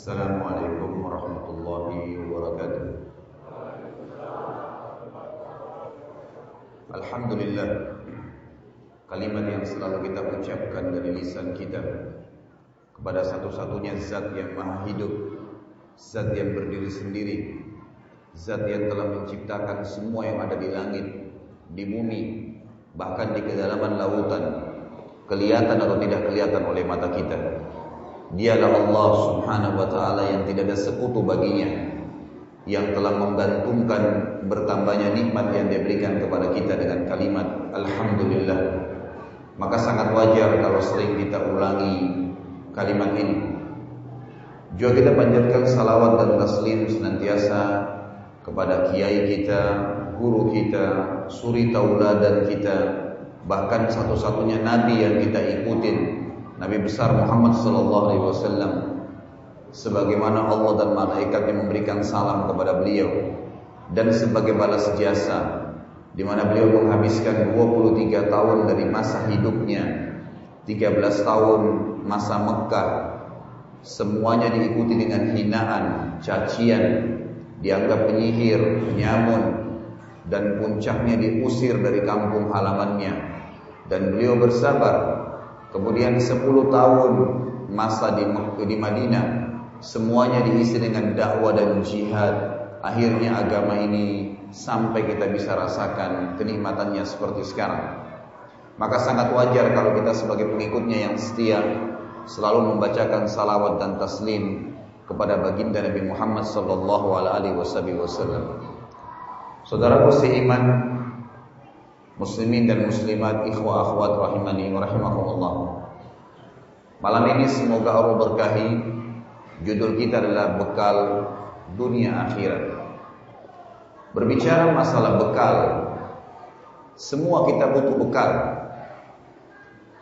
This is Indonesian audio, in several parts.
Assalamualaikum warahmatullahi wabarakatuh. Alhamdulillah, kalimat yang selalu kita ucapkan dari lisan kita kepada satu-satunya zat yang maha hidup, zat yang berdiri sendiri, zat yang telah menciptakan semua yang ada di langit, di bumi, bahkan di kedalaman lautan, kelihatan atau tidak kelihatan oleh mata kita. Dialah Allah subhanahu wa ta'ala yang tidak ada sekutu baginya, yang telah menggantungkan bertambahnya nikmat yang diberikan kepada kita dengan kalimat Alhamdulillah. Maka sangat wajar kalau sering kita ulangi kalimat ini. Juga kita panjatkan salawat dan taslim senantiasa kepada kiai kita, guru kita, suri tauladan kita, bahkan satu-satunya nabi yang kita ikutin, Nabi besar Muhammad sallallahu alaihi wasallam, sebagaimana Allah dan malaikatnya memberikan salam kepada beliau, dan sebagai balas jasa di mana beliau menghabiskan 23 tahun dari masa hidupnya, 13 tahun masa Mekah, semuanya diikuti dengan hinaan, cacian, dianggap penyihir, penyamun, dan puncaknya diusir dari kampung halamannya, dan beliau bersabar. Kemudian 10 tahun masa di Madinah, semuanya diisi dengan dakwah dan jihad. Akhirnya agama ini sampai kita bisa rasakan kenikmatannya seperti sekarang. Maka sangat wajar kalau kita sebagai pengikutnya yang setia selalu membacakan salawat dan taslim kepada baginda Nabi Muhammad sallallahu alaihi wasallam. Saudaraku seiman, muslimin dan muslimat, ikhwah akhwat rahimani wa rahimakumullah. Malam ini semoga Allah berkahi. Judul kita adalah bekal dunia akhirat. Berbicara masalah bekal, semua kita butuh bekal.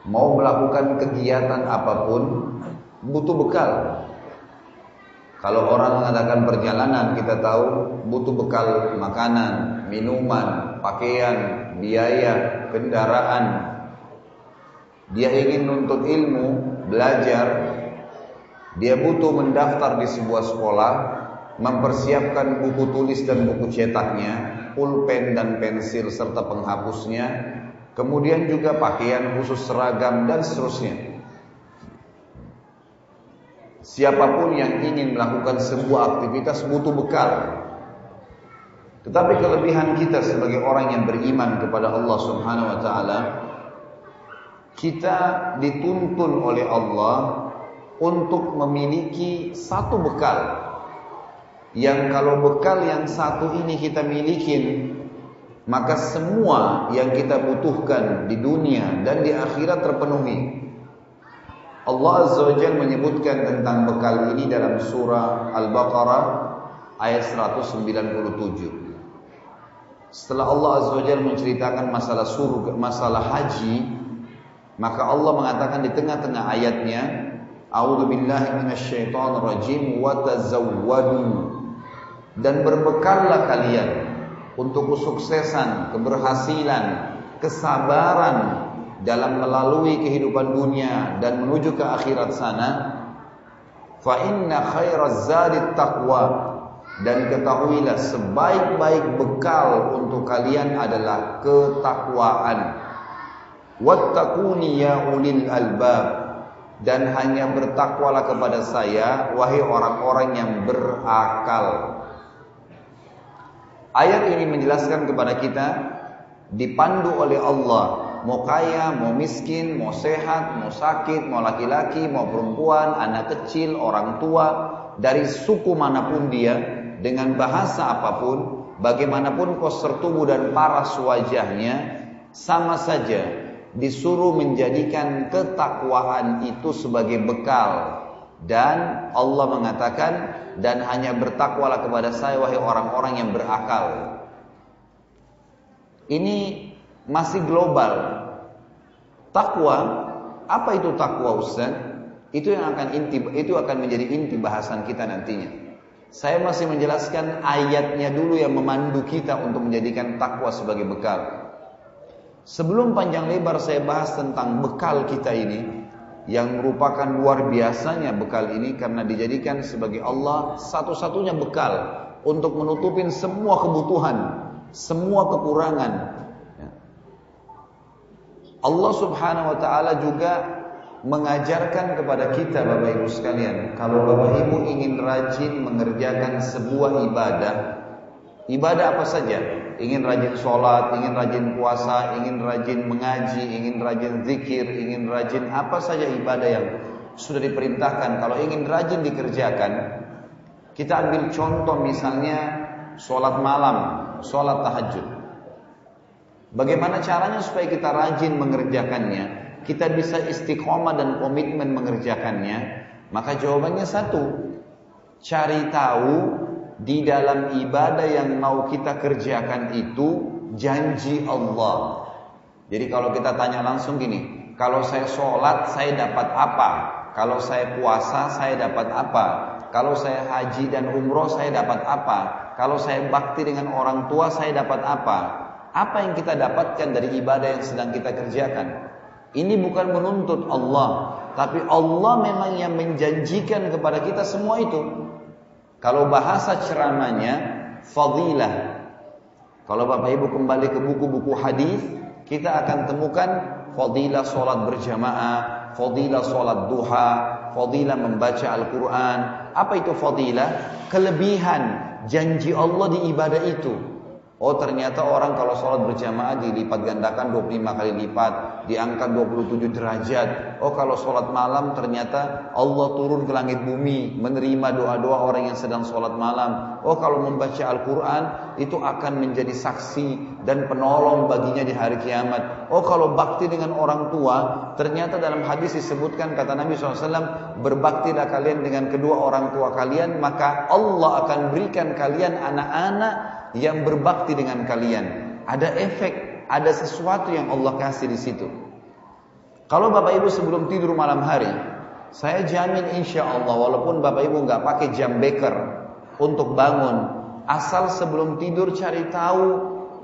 Mau melakukan kegiatan apapun butuh bekal. Kalau orang mengadakan perjalanan, kita tahu butuh bekal makanan, minuman, pakaian, biaya, kendaraan. Dia ingin nuntut ilmu, belajar, dia butuh mendaftar di sebuah sekolah, mempersiapkan buku tulis dan buku cetaknya, pulpen dan pensil serta penghapusnya, kemudian juga pakaian khusus seragam dan seterusnya. Siapapun yang ingin melakukan sebuah aktivitas butuh bekal. Tetapi kelebihan kita sebagai orang yang beriman kepada Allah subhanahu wa ta'ala, kita dituntun oleh Allah untuk memiliki satu bekal, yang kalau bekal yang satu ini kita milikin, maka semua yang kita butuhkan di dunia dan di akhirat terpenuhi. Allah Azza wa Jalla menyebutkan tentang bekal ini dalam surah Al-Baqarah ayat 197. Setelah Allah Azza wa Jalla menceritakan masalah surga, masalah haji, maka Allah mengatakan di tengah-tengah ayatnya, A'udzubillahi minasyaitonir rajim wa tazawwadu, dan berbekallah kalian untuk kesuksesan, keberhasilan, kesabaran dalam melalui kehidupan dunia dan menuju ke akhirat sana. Fa inna khairaz zadit taqwa, dan ketahuilah sebaik-baik bekal untuk kalian adalah ketakwaan. Wattaquni ya ulil albab, dan hanya bertakwalah kepada saya wahai orang-orang yang berakal. Ayat ini menjelaskan kepada kita, dipandu oleh Allah, mau kaya, mau miskin, mau sehat, mau sakit, mau laki-laki, mau perempuan, anak kecil, orang tua, dari suku manapun dia, dengan bahasa apapun, bagaimanapun postur tubuh dan paras wajahnya, sama saja disuruh menjadikan ketakwaan itu sebagai bekal. Dan Allah mengatakan, dan hanya bertakwalah kepada saya wahai orang-orang yang berakal. Ini masih global. Takwa, apa itu takwa, Ustaz? Itu yang akan menjadi inti bahasan kita nantinya. Saya masih menjelaskan ayatnya dulu yang memandu kita untuk menjadikan takwa sebagai bekal. Sebelum panjang lebar saya bahas tentang bekal kita ini, yang merupakan luar biasanya bekal ini karena dijadikan sebagai Allah satu-satunya bekal untuk menutupin semua kebutuhan, semua kekurangan. Allah Subhanahu wa taala juga mengajarkan kepada kita Bapak Ibu sekalian, kalau Bapak Ibu ingin rajin mengerjakan sebuah ibadah apa saja, ingin rajin sholat, ingin rajin puasa, ingin rajin mengaji, ingin rajin zikir, ingin rajin apa saja ibadah yang sudah diperintahkan, kalau ingin rajin dikerjakan, kita ambil contoh misalnya sholat malam, sholat tahajud. Bagaimana caranya supaya kita rajin mengerjakannya? Kita bisa istiqomah dan komitmen mengerjakannya? Maka jawabannya satu, cari tahu di dalam ibadah yang mau kita kerjakan itu janji Allah. Jadi kalau kita tanya langsung gini, kalau saya sholat saya dapat apa? Kalau saya puasa saya dapat apa? Kalau saya haji dan umroh saya dapat apa? Kalau saya bakti dengan orang tua saya dapat apa? Apa yang kita dapatkan dari ibadah yang sedang kita kerjakan? Ini bukan menuntut Allah, tapi Allah memang yang menjanjikan kepada kita semua itu. Kalau bahasa ceramahnya fadilah. Kalau Bapak Ibu kembali ke buku-buku hadis, kita akan temukan fadilah sholat berjamaah, fadilah sholat duha, fadilah membaca Al-Quran. Apa itu fadilah? Kelebihan janji Allah di ibadah itu. Oh ternyata orang kalau sholat berjamaah dilipat gandakan 25 kali lipat, diangkat 27 derajat. Oh kalau sholat malam ternyata Allah turun ke langit bumi, menerima doa-doa orang yang sedang sholat malam. Oh kalau membaca Al-Quran itu akan menjadi saksi dan penolong baginya di hari kiamat. Oh kalau bakti dengan orang tua, ternyata dalam hadis disebutkan kata Nabi SAW, berbaktilah kalian dengan kedua orang tua kalian, maka Allah akan berikan kalian anak-anak yang berbakti dengan kalian. Ada efek, ada sesuatu yang Allah kasih di situ. Kalau Bapak Ibu sebelum tidur malam hari, saya jamin insya Allah, walaupun Bapak Ibu nggak pakai jam beker untuk bangun, asal sebelum tidur cari tahu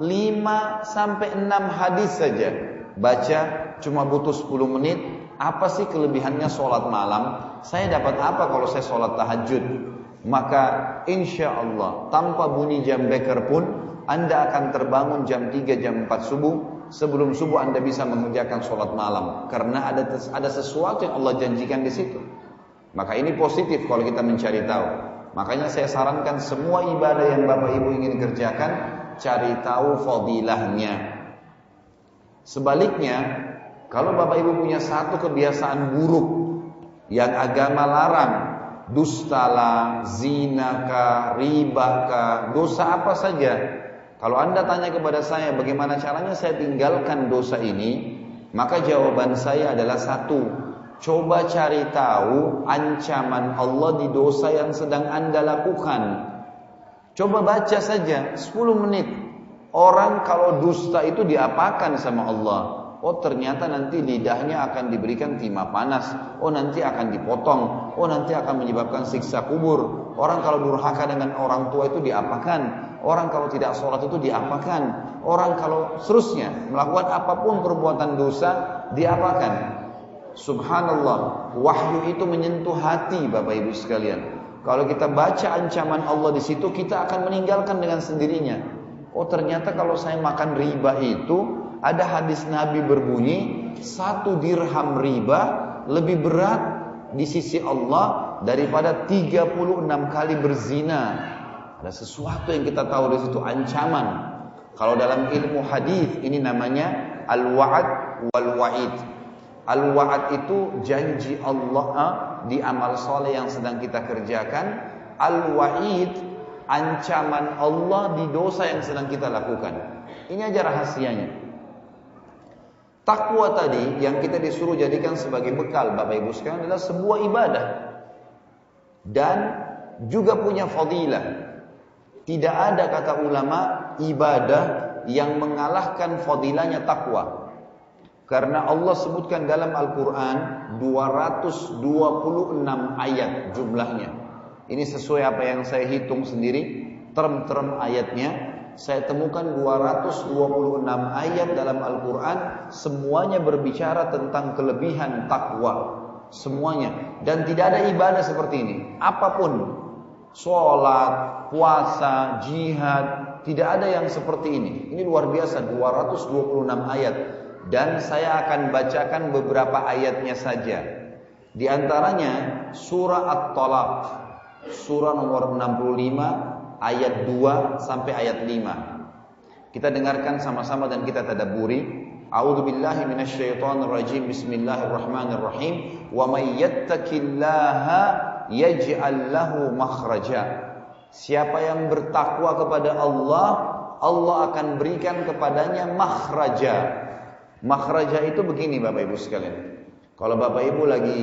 5 sampai 6 hadis saja, baca cuma butuh 10 menit. Apa sih kelebihannya sholat malam? Saya dapat apa kalau saya sholat tahajud? Maka insya Allah tanpa bunyi jam beker pun Anda akan terbangun jam 3, jam 4 subuh. Sebelum subuh Anda bisa mengerjakan sholat malam, karena ada sesuatu yang Allah janjikan di situ. Maka ini positif kalau kita mencari tahu. Makanya saya sarankan semua ibadah yang Bapak Ibu ingin kerjakan, cari tahu fadilahnya. Sebaliknya, kalau Bapak Ibu punya satu kebiasaan buruk yang agama larang, dustalah, zinakah, ribakah, dosa apa saja. Kalau Anda tanya kepada saya bagaimana caranya saya tinggalkan dosa ini, maka jawaban saya adalah satu, coba cari tahu ancaman Allah di dosa yang sedang Anda lakukan. Coba baca saja 10 menit. Orang kalau dusta itu diapakan sama Allah? Oh ternyata nanti lidahnya akan diberikan timah panas. Oh nanti akan dipotong. Oh nanti akan menyebabkan siksa kubur. Orang kalau durhaka dengan orang tua itu diapakan. Orang kalau tidak sholat itu diapakan. Orang kalau seterusnya melakukan apapun perbuatan dosa diapakan. Subhanallah, wahyu itu menyentuh hati Bapak Ibu sekalian. Kalau kita baca ancaman Allah di situ, kita akan meninggalkan dengan sendirinya. Oh ternyata kalau saya makan riba itu, ada hadis Nabi berbunyi 1 dirham riba lebih berat di sisi Allah daripada 36 kali berzina. Ada sesuatu yang kita tahu di situ, ancaman. Kalau dalam ilmu hadis ini namanya al-wa'ad wal-wa'id. Al-wa'ad itu janji Allah di amal soleh yang sedang kita kerjakan. Al-wa'id ancaman Allah di dosa yang sedang kita lakukan. Ini aja rahasianya. Takwa tadi yang kita disuruh jadikan sebagai bekal Bapak Ibu sekalian adalah sebuah ibadah dan juga punya fadilah. Tidak ada kata ulama ibadah yang mengalahkan fadilahnya takwa. Karena Allah sebutkan dalam Al-Quran 226 ayat jumlahnya. Ini sesuai apa yang saya hitung sendiri, term-term ayatnya. Saya temukan 226 ayat dalam Al-Quran, semuanya berbicara tentang kelebihan takwa. semuanya. Dan tidak ada ibadah seperti ini. Apapun, sholat, puasa, jihad, tidak ada yang seperti ini. Ini luar biasa, 226 ayat. Dan saya akan bacakan beberapa ayatnya saja. Di antaranya surah At-Talaq, surah nomor 65, ayat 2 sampai ayat 5. Kita dengarkan sama-sama dan kita tadabburi. A'udzubillahi minasyaitonirrajim. Bismillahirrahmanirrahim. Wa may yattaqillaha yaj'al lahu makhraja. Siapa yang bertakwa kepada Allah, Allah akan berikan kepadanya makhraja. Makhraja itu begini Bapak Ibu sekalian. Kalau Bapak Ibu lagi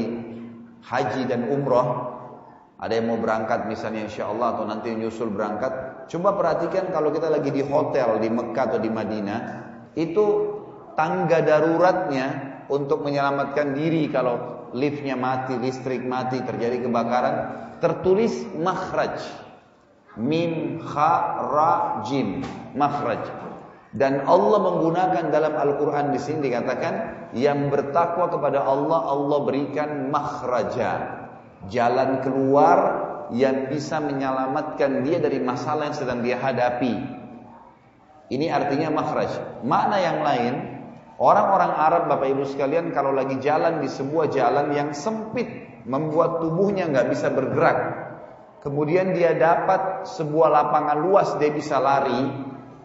haji dan umroh, ada yang mau berangkat misalnya insyaallah atau nanti nyusul berangkat, coba perhatikan kalau kita lagi di hotel di Mekah atau di Madinah, itu tangga daruratnya untuk menyelamatkan diri kalau liftnya mati, listrik mati, terjadi kebakaran, tertulis makhraj. Mim, kha, ra, jim, makhraj. Dan Allah menggunakan dalam Al-Quran di sini dikatakan yang bertakwa kepada Allah, Allah berikan makhraja, jalan keluar yang bisa menyelamatkan dia dari masalah yang sedang dia hadapi. Ini artinya makhraj. Makna yang lain, orang-orang Arab Bapak Ibu sekalian kalau lagi jalan di sebuah jalan yang sempit, membuat tubuhnya nggak bisa bergerak, kemudian dia dapat sebuah lapangan luas dia bisa lari,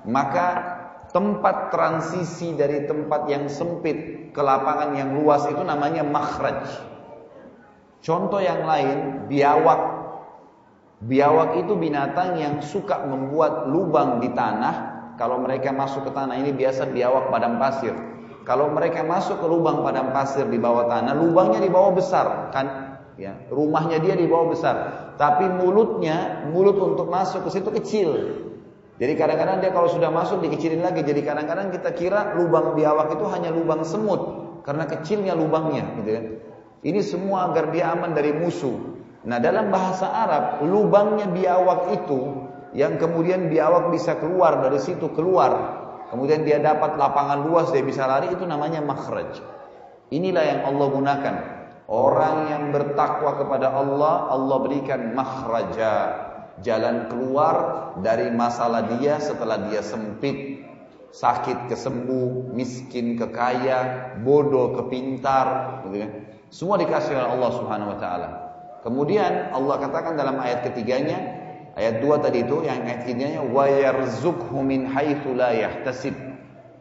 maka tempat transisi dari tempat yang sempit ke lapangan yang luas itu namanya makhraj. Contoh yang lain, biawak. Biawak itu binatang yang suka membuat lubang di tanah. Kalau mereka masuk ke tanah, ini biasa biawak padang pasir. Kalau mereka masuk ke lubang padang pasir di bawah tanah, lubangnya di bawah besar kan? Ya, rumahnya dia di bawah besar. Tapi mulut untuk masuk ke situ kecil. Jadi kadang-kadang dia kalau sudah masuk dikecilin lagi. Jadi kadang-kadang kita kira lubang biawak itu hanya lubang semut karena kecilnya lubangnya, gitu kan. Ini semua agar dia aman dari musuh. Nah, dalam bahasa Arab, lubangnya biawak itu yang kemudian biawak bisa keluar dari situ kemudian dia dapat lapangan luas, dia bisa lari, itu namanya makhraj. Inilah yang Allah gunakan. Orang yang bertakwa kepada Allah, Allah berikan makhraja, jalan keluar dari masalah dia setelah dia sempit, sakit ke sembuh, miskin ke kaya, bodoh ke pintar, gitu kan? Semua dikasih oleh Allah Subhanahu wa taala. Kemudian Allah katakan dalam ayat ketiganya, ayat 2 tadi itu, yang ayat ketiganya wa yarzuqhu min haitsu la yahtasib,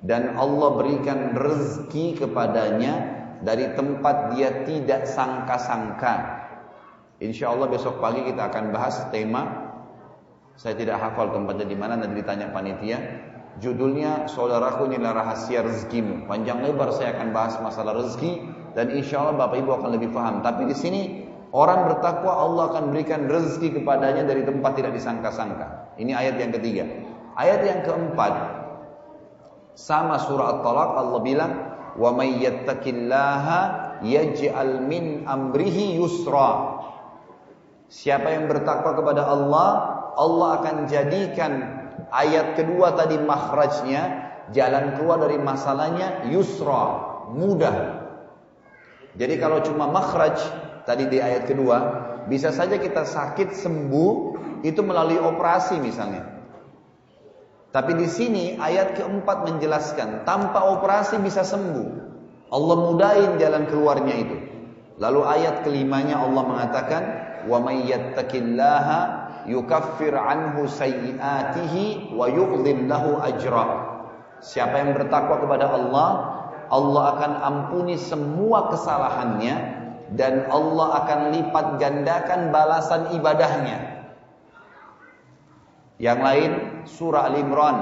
dan Allah berikan rezeki kepadanya dari tempat dia tidak sangka-sangka. Insyaallah besok pagi kita akan bahas tema. Saya tidak hafal tempatnya di mana, nanti ditanya panitia. Judulnya saudaraku inilah rahasia rezekimu. Panjang lebar saya akan bahas masalah rezeki dan insyaallah Bapak Ibu akan lebih paham. Tapi di sini orang bertakwa Allah akan berikan rezeki kepadanya dari tempat tidak disangka-sangka. Ini ayat yang ketiga. Ayat yang keempat, sama surah At-Talaq, Allah bilang, "Wa may yattaqillaha yaj'al min amrihi yusra." Siapa yang bertakwa kepada Allah, Allah akan jadikan ayat kedua tadi makhrajnya, jalan keluar dari masalahnya yusra, mudah. Jadi kalau cuma makhraj tadi di ayat kedua, bisa saja kita sakit sembuh itu melalui operasi misalnya. Tapi di sini ayat keempat menjelaskan tanpa operasi bisa sembuh. Allah mudahin jalan keluarnya itu. Lalu ayat kelimanya Allah mengatakan, "Wa may yattaqillaha yukaffir anhu sayyi'atihi wa yu'dhim lahu ajra." Siapa yang bertakwa kepada Allah, Allah akan ampuni semua kesalahannya dan Allah akan lipat gandakan balasan ibadahnya. Yang lain surah Al-Imran.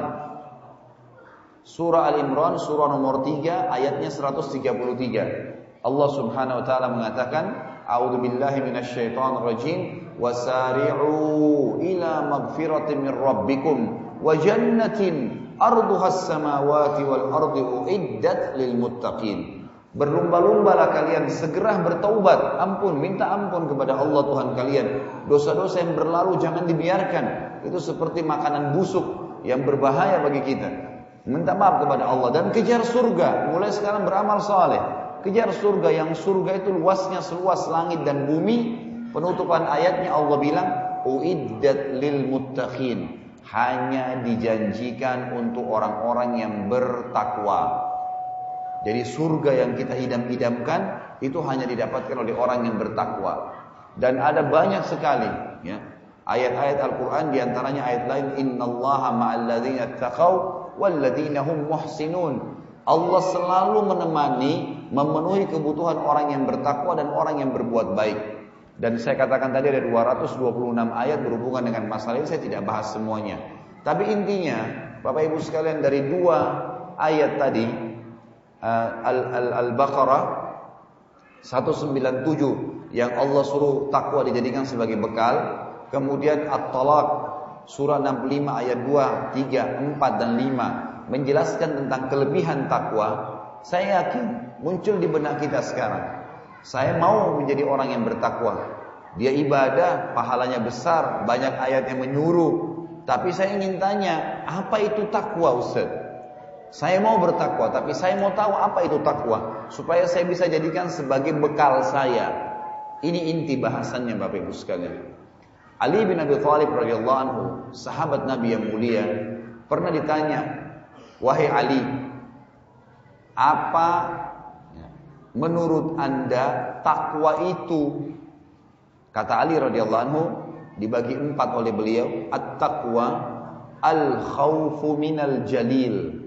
Surah Al-Imran surah nomor 3 ayatnya 133. Allah Subhanahu wa taala mengatakan, "A'udzubillahi minasyaitonirrajim. Wasari'u ila magfiratin min rabbikum wa jannatin arduhas samawati wal ardi uiddat lil muttaqin." Berlumba-lumbalah kalian, segera bertaubat, minta ampun kepada Allah Tuhan kalian. Dosa-dosa yang berlalu jangan dibiarkan. Itu seperti makanan busuk yang berbahaya bagi kita. Minta maaf kepada Allah dan kejar surga. Mulai sekarang beramal saleh. kejar surga, yang surga itu luasnya seluas langit dan bumi. Penutupan ayatnya Allah bilang, uiddat lil muttaqin, hanya dijanjikan untuk orang-orang yang bertakwa. Jadi surga yang kita idam-idamkan itu hanya didapatkan oleh orang yang bertakwa. Dan ada banyak sekali ya, ayat-ayat Al-Quran, diantaranya ayat lain, innallaha ma'al ladzina taqaw wal ladzina hum muhsinun. Allah selalu memenuhi kebutuhan orang yang bertakwa dan orang yang berbuat baik. Dan saya katakan tadi ada 226 ayat berhubungan dengan masalah ini, saya tidak bahas semuanya. Tapi intinya, Bapak Ibu sekalian, dari dua ayat tadi, Al-Baqarah 197 yang Allah suruh takwa dijadikan sebagai bekal, kemudian At-Talaq surah 65 ayat 2, 3, 4 dan 5 menjelaskan tentang kelebihan takwa. Saya yakin muncul di benak kita sekarang, saya mau menjadi orang yang bertakwa. Dia ibadah, pahalanya besar, banyak ayat yang menyuruh. Tapi saya ingin tanya, apa itu takwa, Ustaz? Saya mau bertakwa, tapi saya mau tahu apa itu takwa, supaya saya bisa jadikan sebagai bekal saya. Ini inti bahasannya, Bapak Ibu sekalian. Ali bin Abi Thalib radhiyallahu anhu, sahabat Nabi yang mulia, pernah ditanya, wahai Ali, apa menurut Anda takwa itu? Kata Ali radhiyallahu anhu, dibagi 4 oleh beliau, at-taqwa al-khawfu minal jalil,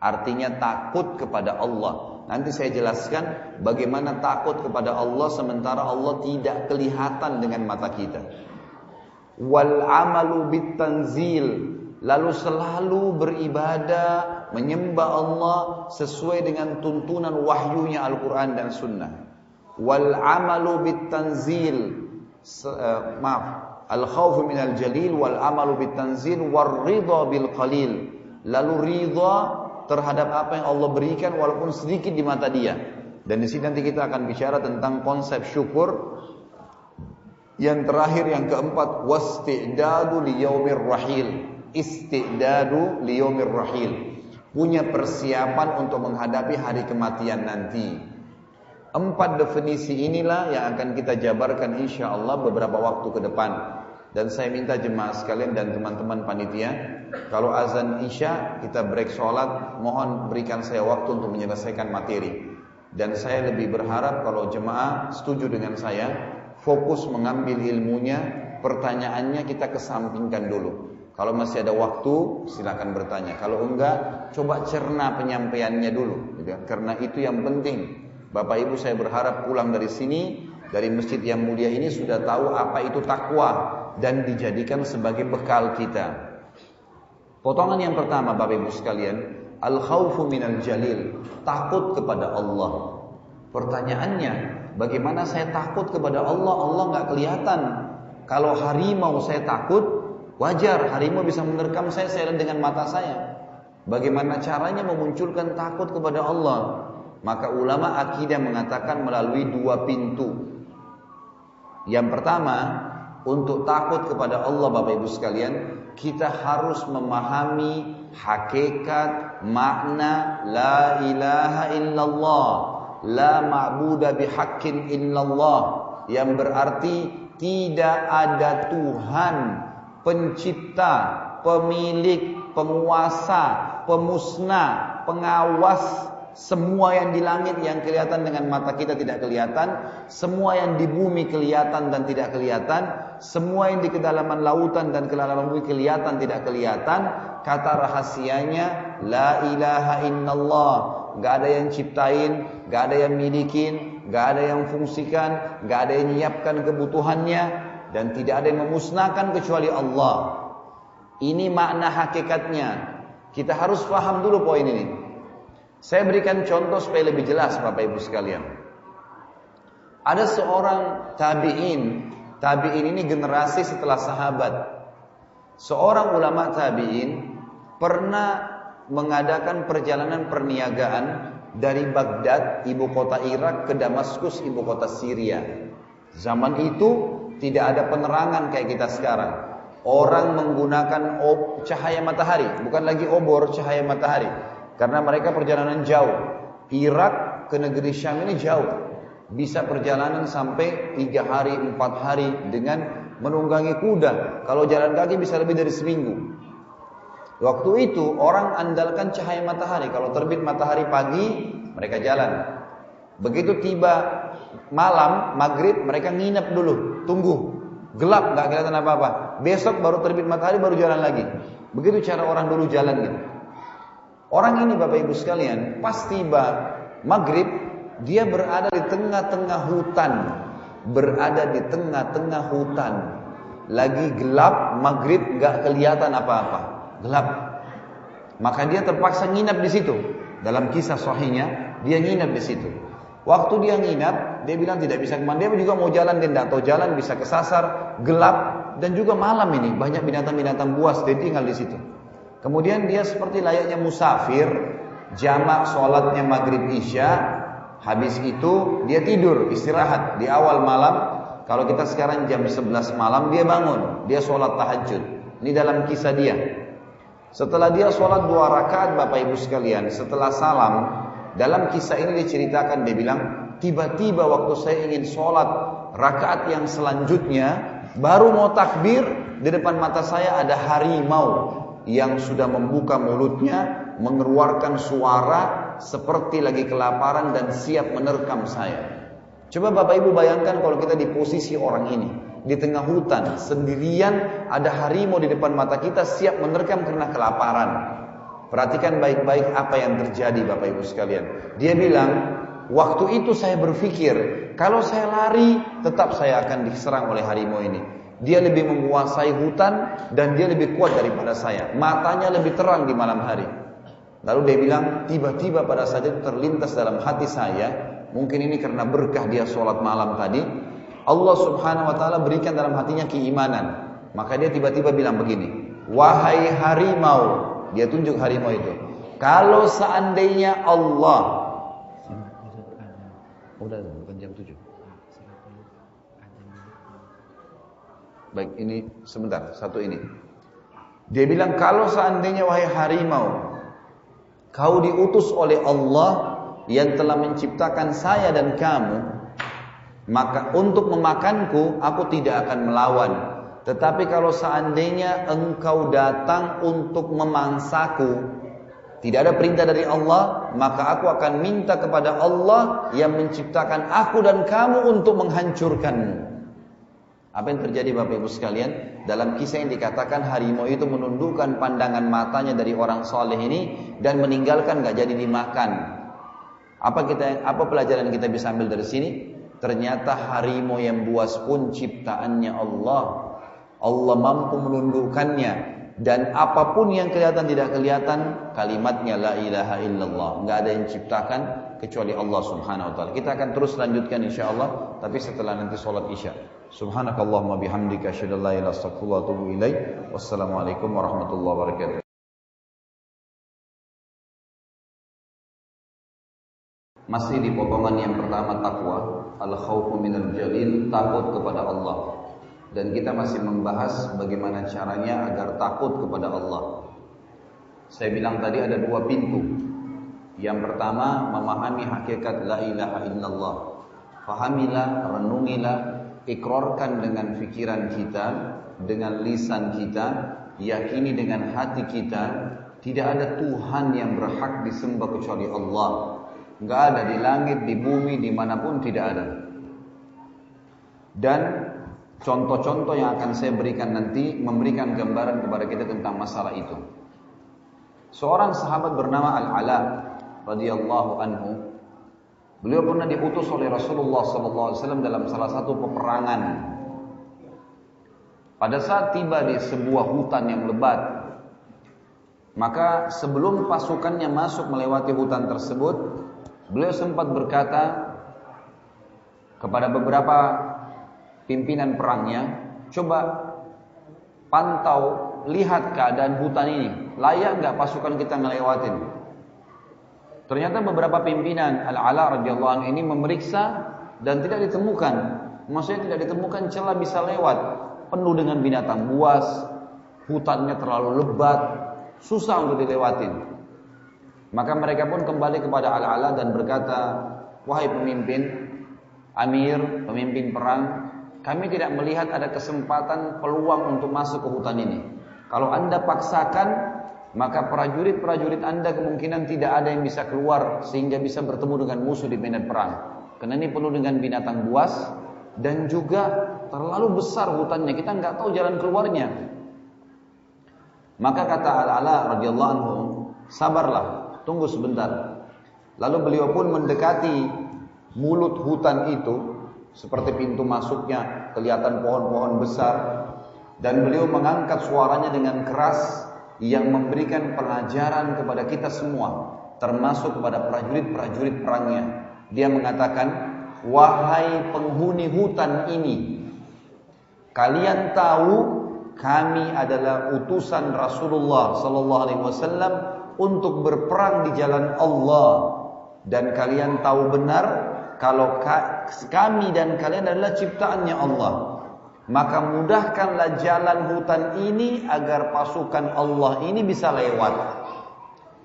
artinya takut kepada Allah. Nanti saya jelaskan bagaimana takut kepada Allah sementara Allah tidak kelihatan dengan mata kita. Wal amalu bitanzil, lalu selalu beribadah, menyembah Allah sesuai dengan tuntunan wahyunya Al-Quran dan Sunnah. Wal amalu bitanzil, al-khawfu minal jalil wal amalu bitanzil war ridha bil qalil, lalu ridha terhadap apa yang Allah berikan walaupun sedikit di mata dia. Dan di sini nanti kita akan bicara tentang konsep syukur. Yang terakhir, yang keempat, wastidadu liyaumir rahil, istidadu liyaumir rahil, punya persiapan untuk menghadapi hari kematian nanti. 4 definisi inilah yang akan kita jabarkan insyaallah beberapa waktu ke depan. Dan saya minta jemaah sekalian dan teman-teman panitia, kalau azan Isya kita break sholat, mohon berikan saya waktu untuk menyelesaikan materi. Dan saya lebih berharap kalau jemaah setuju dengan saya, fokus mengambil ilmunya, pertanyaannya kita kesampingkan dulu. Kalau masih ada waktu silakan bertanya, kalau enggak coba cerna penyampaiannya dulu gitu. Karena itu yang penting. Bapak Ibu, saya berharap pulang dari sini, dari masjid yang mulia ini sudah tahu apa itu takwa dan dijadikan sebagai bekal kita. Potongan yang pertama, Bapak Ibu sekalian, al-khawfu minal jalil, takut kepada Allah. Pertanyaannya, bagaimana saya takut kepada Allah? Allah nggak kelihatan. Kalau harimau saya takut, wajar, harimau bisa menerkam saya lihat dengan mata saya. Bagaimana caranya memunculkan takut kepada Allah? Maka ulama akidah mengatakan melalui 2 pintu. Yang pertama, untuk takut kepada Allah, Bapak Ibu sekalian, kita harus memahami hakikat makna la ilaha illallah, la ma'budu bihaqqin illallah, yang berarti tidak ada Tuhan, pencipta, pemilik, penguasa, pemusnah, pengawas. Semua yang di langit yang kelihatan dengan mata kita tidak kelihatan, semua yang di bumi kelihatan dan tidak kelihatan, semua yang di kedalaman lautan dan kedalaman bumi kelihatan tidak kelihatan. Kata rahasianya la ilaha illallah, gak ada yang ciptain, gak ada yang milikin, gak ada yang fungsikan, gak ada yang nyiapkan kebutuhannya, dan tidak ada yang memusnahkan kecuali Allah. Ini makna hakikatnya. Kita harus paham dulu poin ini. Saya berikan contoh supaya lebih jelas, Bapak Ibu sekalian. Ada seorang tabi'in. Tabi'in ini generasi setelah sahabat. Seorang ulama tabi'in pernah mengadakan perjalanan perniagaan dari Baghdad, ibu kota Irak, ke Damaskus, ibu kota Syria. Zaman itu tidak ada penerangan kayak kita sekarang. Orang menggunakan cahaya matahari, bukan lagi obor, cahaya matahari. Karena mereka perjalanan jauh. Irak ke negeri Syam ini jauh. Bisa perjalanan sampai 3 hari, 4 hari dengan menunggangi kuda. Kalau jalan kaki bisa lebih dari seminggu. Waktu itu orang andalkan cahaya matahari. Kalau terbit matahari pagi, mereka jalan. Begitu tiba malam, maghrib, mereka nginep dulu, tunggu. Gelap, gak kelihatan apa-apa. Besok baru terbit matahari, baru jalan lagi. Begitu cara orang dulu jalan gitu. Orang ini Bapak Ibu sekalian, pas tiba maghrib, dia berada di tengah-tengah hutan. Berada di tengah-tengah hutan. Lagi gelap, maghrib gak kelihatan apa-apa. Gelap. Maka dia terpaksa nginap di situ. Dalam kisah sahihnya, dia nginap di situ. Waktu dia nginap, dia bilang tidak bisa kemana. Dia juga mau jalan, dia tidak tahu jalan, bisa kesasar, gelap, dan juga malam ini banyak binatang-binatang buas. Dia tinggal di situ. Kemudian dia seperti layaknya musafir, jamak sholatnya maghrib isya. Habis itu dia tidur, istirahat di awal malam. Kalau kita sekarang jam 11 malam, dia bangun, dia sholat tahajud. Ini dalam kisah dia. Setelah dia sholat 2 rakaat Bapak Ibu sekalian, setelah salam, dalam kisah ini diceritakan, dia bilang, tiba-tiba waktu saya ingin sholat rakaat yang selanjutnya, baru mau takbir, di depan mata saya ada harimau yang sudah membuka mulutnya, mengeluarkan suara seperti lagi kelaparan dan siap menerkam saya. Coba Bapak Ibu bayangkan kalau kita di posisi orang ini, di tengah hutan, sendirian, ada harimau di depan mata kita siap menerkam karena kelaparan. Perhatikan baik-baik apa yang terjadi Bapak Ibu sekalian. Dia bilang, waktu itu saya berpikir, kalau saya lari, tetap saya akan diserang oleh harimau ini. Dia lebih menguasai hutan dan dia lebih kuat daripada saya. Matanya lebih terang di malam hari. Lalu dia bilang, tiba-tiba pada saat itu terlintas dalam hati saya, mungkin ini karena berkah dia sholat malam tadi, Allah subhanahu wa ta'ala berikan dalam hatinya keimanan. Maka dia tiba-tiba bilang begini, wahai harimau, dia tunjuk harimau itu, kalau seandainya Allah, udah bukan jam 7. Baik, ini sebentar, satu ini. Dia bilang, kalau seandainya wahai harimau, kau diutus oleh Allah yang telah menciptakan saya dan kamu, maka untuk memakanku aku tidak akan melawan. Tetapi kalau seandainya engkau datang untuk memangsaku, tidak ada perintah dari Allah, maka aku akan minta kepada Allah yang menciptakan aku dan kamu untuk menghancurkanmu. Apa yang terjadi Bapak Ibu sekalian? Dalam kisah yang dikatakan harimau itu menundukkan pandangan matanya dari orang soleh ini dan meninggalkan, gak jadi dimakan. Apa pelajaran kita bisa ambil dari sini? Ternyata harimau yang buas pun ciptaannya Allah. Allah mampu menundukkannya. Dan apapun yang kelihatan tidak kelihatan, kalimatnya la ilaha illallah. Gak ada yang ciptakan kecuali Allah subhanahu wa ta'ala. Kita akan terus lanjutkan insyaAllah, tapi setelah nanti sholat isya. Subhanakallahumma bihamdika asyhadu an la ilaha illa anta astaghfiruka wa atubu ilaik. Wassalamualaikum warahmatullahi wabarakatuh. Masih di potongan yang pertama takwa, al-khaufu minal jalil, takut kepada Allah. Dan kita masih membahas bagaimana caranya agar takut kepada Allah. Saya bilang tadi ada 2 pintu. Yang pertama, memahami hakikat la ilaha illallah. Fahamilah, renungilah, ikrarkan dengan pikiran kita, dengan lisan kita, yakini dengan hati kita, tidak ada Tuhan yang berhak disembah kecuali Allah. Enggak ada di langit, di bumi, dimanapun tidak ada. Dan contoh-contoh yang akan saya berikan nanti memberikan gambaran kepada kita tentang masalah itu. Seorang sahabat bernama Al-Ala radhiyallahu anhu, beliau pernah diutus oleh Rasulullah SAW dalam salah satu peperangan. Pada saat tiba di sebuah hutan yang lebat, maka sebelum pasukannya masuk melewati hutan tersebut, beliau sempat berkata kepada beberapa pimpinan perangnya, coba pantau, lihat keadaan hutan ini, layak nggak pasukan kita ngelewatin? Ternyata beberapa pimpinan Al-Ala radhiyallahu anhu ini memeriksa dan tidak ditemukan, maksudnya tidak ditemukan celah bisa lewat, penuh dengan binatang buas, hutannya terlalu lebat, susah untuk dilewatin. Maka mereka pun kembali kepada Al-Ala dan berkata, wahai pemimpin, amir, pemimpin perang, kami tidak melihat ada kesempatan peluang untuk masuk ke hutan ini. Kalau Anda paksakan, maka prajurit-prajurit Anda kemungkinan tidak ada yang bisa keluar sehingga bisa bertemu dengan musuh di medan perang. Karena ini penuh dengan binatang buas dan juga terlalu besar hutannya, kita nggak tahu jalan keluarnya. Maka kata Al-Ala radhiyallahu anhu, sabarlah, tunggu sebentar. Lalu beliau pun mendekati mulut hutan itu, seperti pintu masuknya kelihatan pohon-pohon besar, dan beliau mengangkat suaranya dengan keras yang memberikan pelajaran kepada kita semua, termasuk kepada prajurit-prajurit perangnya. Dia mengatakan, wahai penghuni hutan ini, kalian tahu kami adalah utusan Rasulullah sallallahu alaihi wasallam untuk berperang di jalan Allah, dan kalian tahu benar kalau kami dan kalian adalah ciptaannya Allah. Maka mudahkanlah jalan hutan ini agar pasukan Allah ini bisa lewat.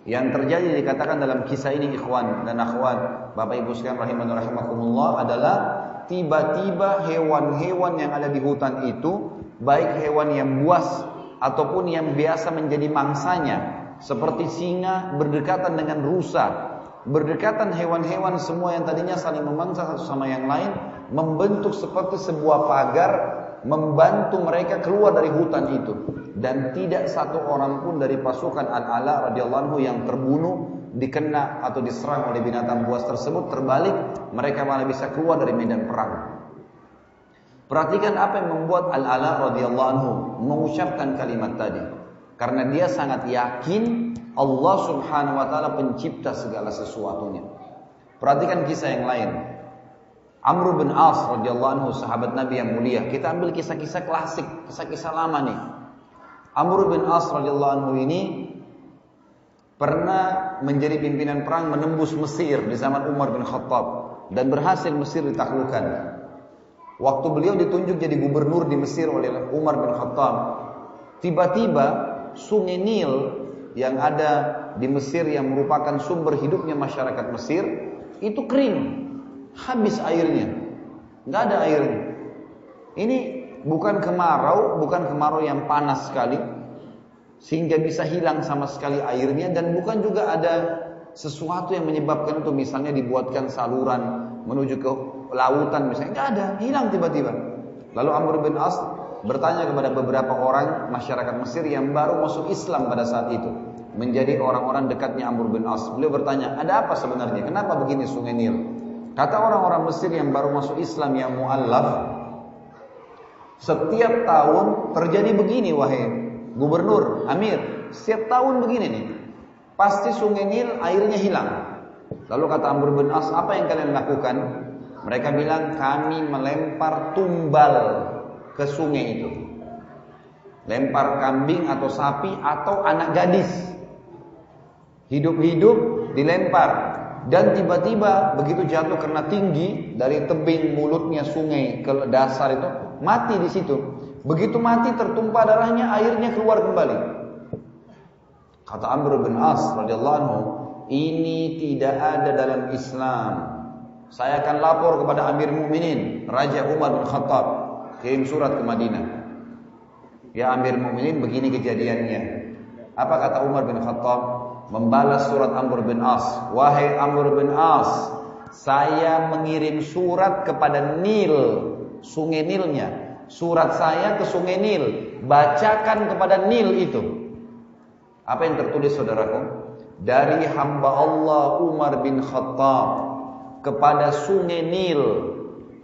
Yang terjadi dikatakan dalam kisah ini, ikhwan dan akhwat, Bapak Ibu sekalian rahimani rahimakumullah, adalah tiba-tiba hewan-hewan yang ada di hutan itu, baik hewan yang buas ataupun yang biasa menjadi mangsanya, seperti singa berdekatan dengan rusa, berdekatan hewan-hewan semua yang tadinya saling memangsa satu sama yang lain, membentuk seperti sebuah pagar, membantu mereka keluar dari hutan itu. Dan tidak satu orang pun dari pasukan Al-Ala radhiyallahu anhu yang terbunuh, dikena atau diserang oleh binatang buas tersebut. Terbalik, mereka malah bisa keluar dari medan perang. Perhatikan apa yang membuat Al-Ala radhiyallahu anhu mengucapkan kalimat tadi. Karena dia sangat yakin Allah subhanahu wa ta'ala pencipta segala sesuatunya. Perhatikan kisah yang lain. Amr bin As radhiyallahu anhu, sahabat Nabi yang mulia. Kita ambil kisah-kisah klasik, kisah-kisah lama nih. Amr bin As radhiyallahu anhu ini pernah menjadi pimpinan perang menembus Mesir di zaman Umar bin Khattab dan berhasil Mesir ditaklukkan. Waktu beliau ditunjuk jadi gubernur di Mesir oleh Umar bin Khattab, tiba-tiba sungai Nil yang ada di Mesir yang merupakan sumber hidupnya masyarakat Mesir itu kering, habis airnya, nggak ada airnya. Ini bukan kemarau yang panas sekali sehingga bisa hilang sama sekali airnya, dan bukan juga ada sesuatu yang menyebabkan itu, misalnya dibuatkan saluran menuju ke lautan misalnya, nggak ada, hilang tiba-tiba. Lalu Amr bin As bertanya kepada beberapa orang masyarakat Mesir yang baru masuk Islam pada saat itu, menjadi orang-orang dekatnya Amr bin As. Beliau bertanya, ada apa sebenarnya? Kenapa begini sungai Nil? Kata orang-orang Mesir yang baru masuk Islam yang mu'allaf, setiap tahun terjadi begini wahai gubernur, amir, setiap tahun begini nih, pasti sungai Nil airnya hilang. Lalu kata Amr bin As, apa yang kalian lakukan? Mereka bilang, kami melempar tumbal ke sungai itu. Lempar kambing atau sapi atau anak gadis, hidup-hidup dilempar. Dan tiba-tiba begitu jatuh karena tinggi dari tebing mulutnya sungai ke dasar itu, mati di situ. Begitu mati tertumpah darahnya, airnya keluar kembali. Kata Amr bin As radhiyallahu anhu, ini tidak ada dalam Islam. Saya akan lapor kepada Amir Mukminin Raja Umar bin Khattab, kirim surat ke Madinah. Ya Amir Mukminin, begini kejadiannya. Apa kata Umar bin Khattab? Membalas surat Amr bin As, wahai Amr bin As, saya mengirim surat kepada Nil, sungai Nilnya. Surat saya ke sungai Nil, bacakan kepada Nil itu. Apa yang tertulis saudaraku? Dari hamba Allah Umar bin Khattab kepada sungai Nil,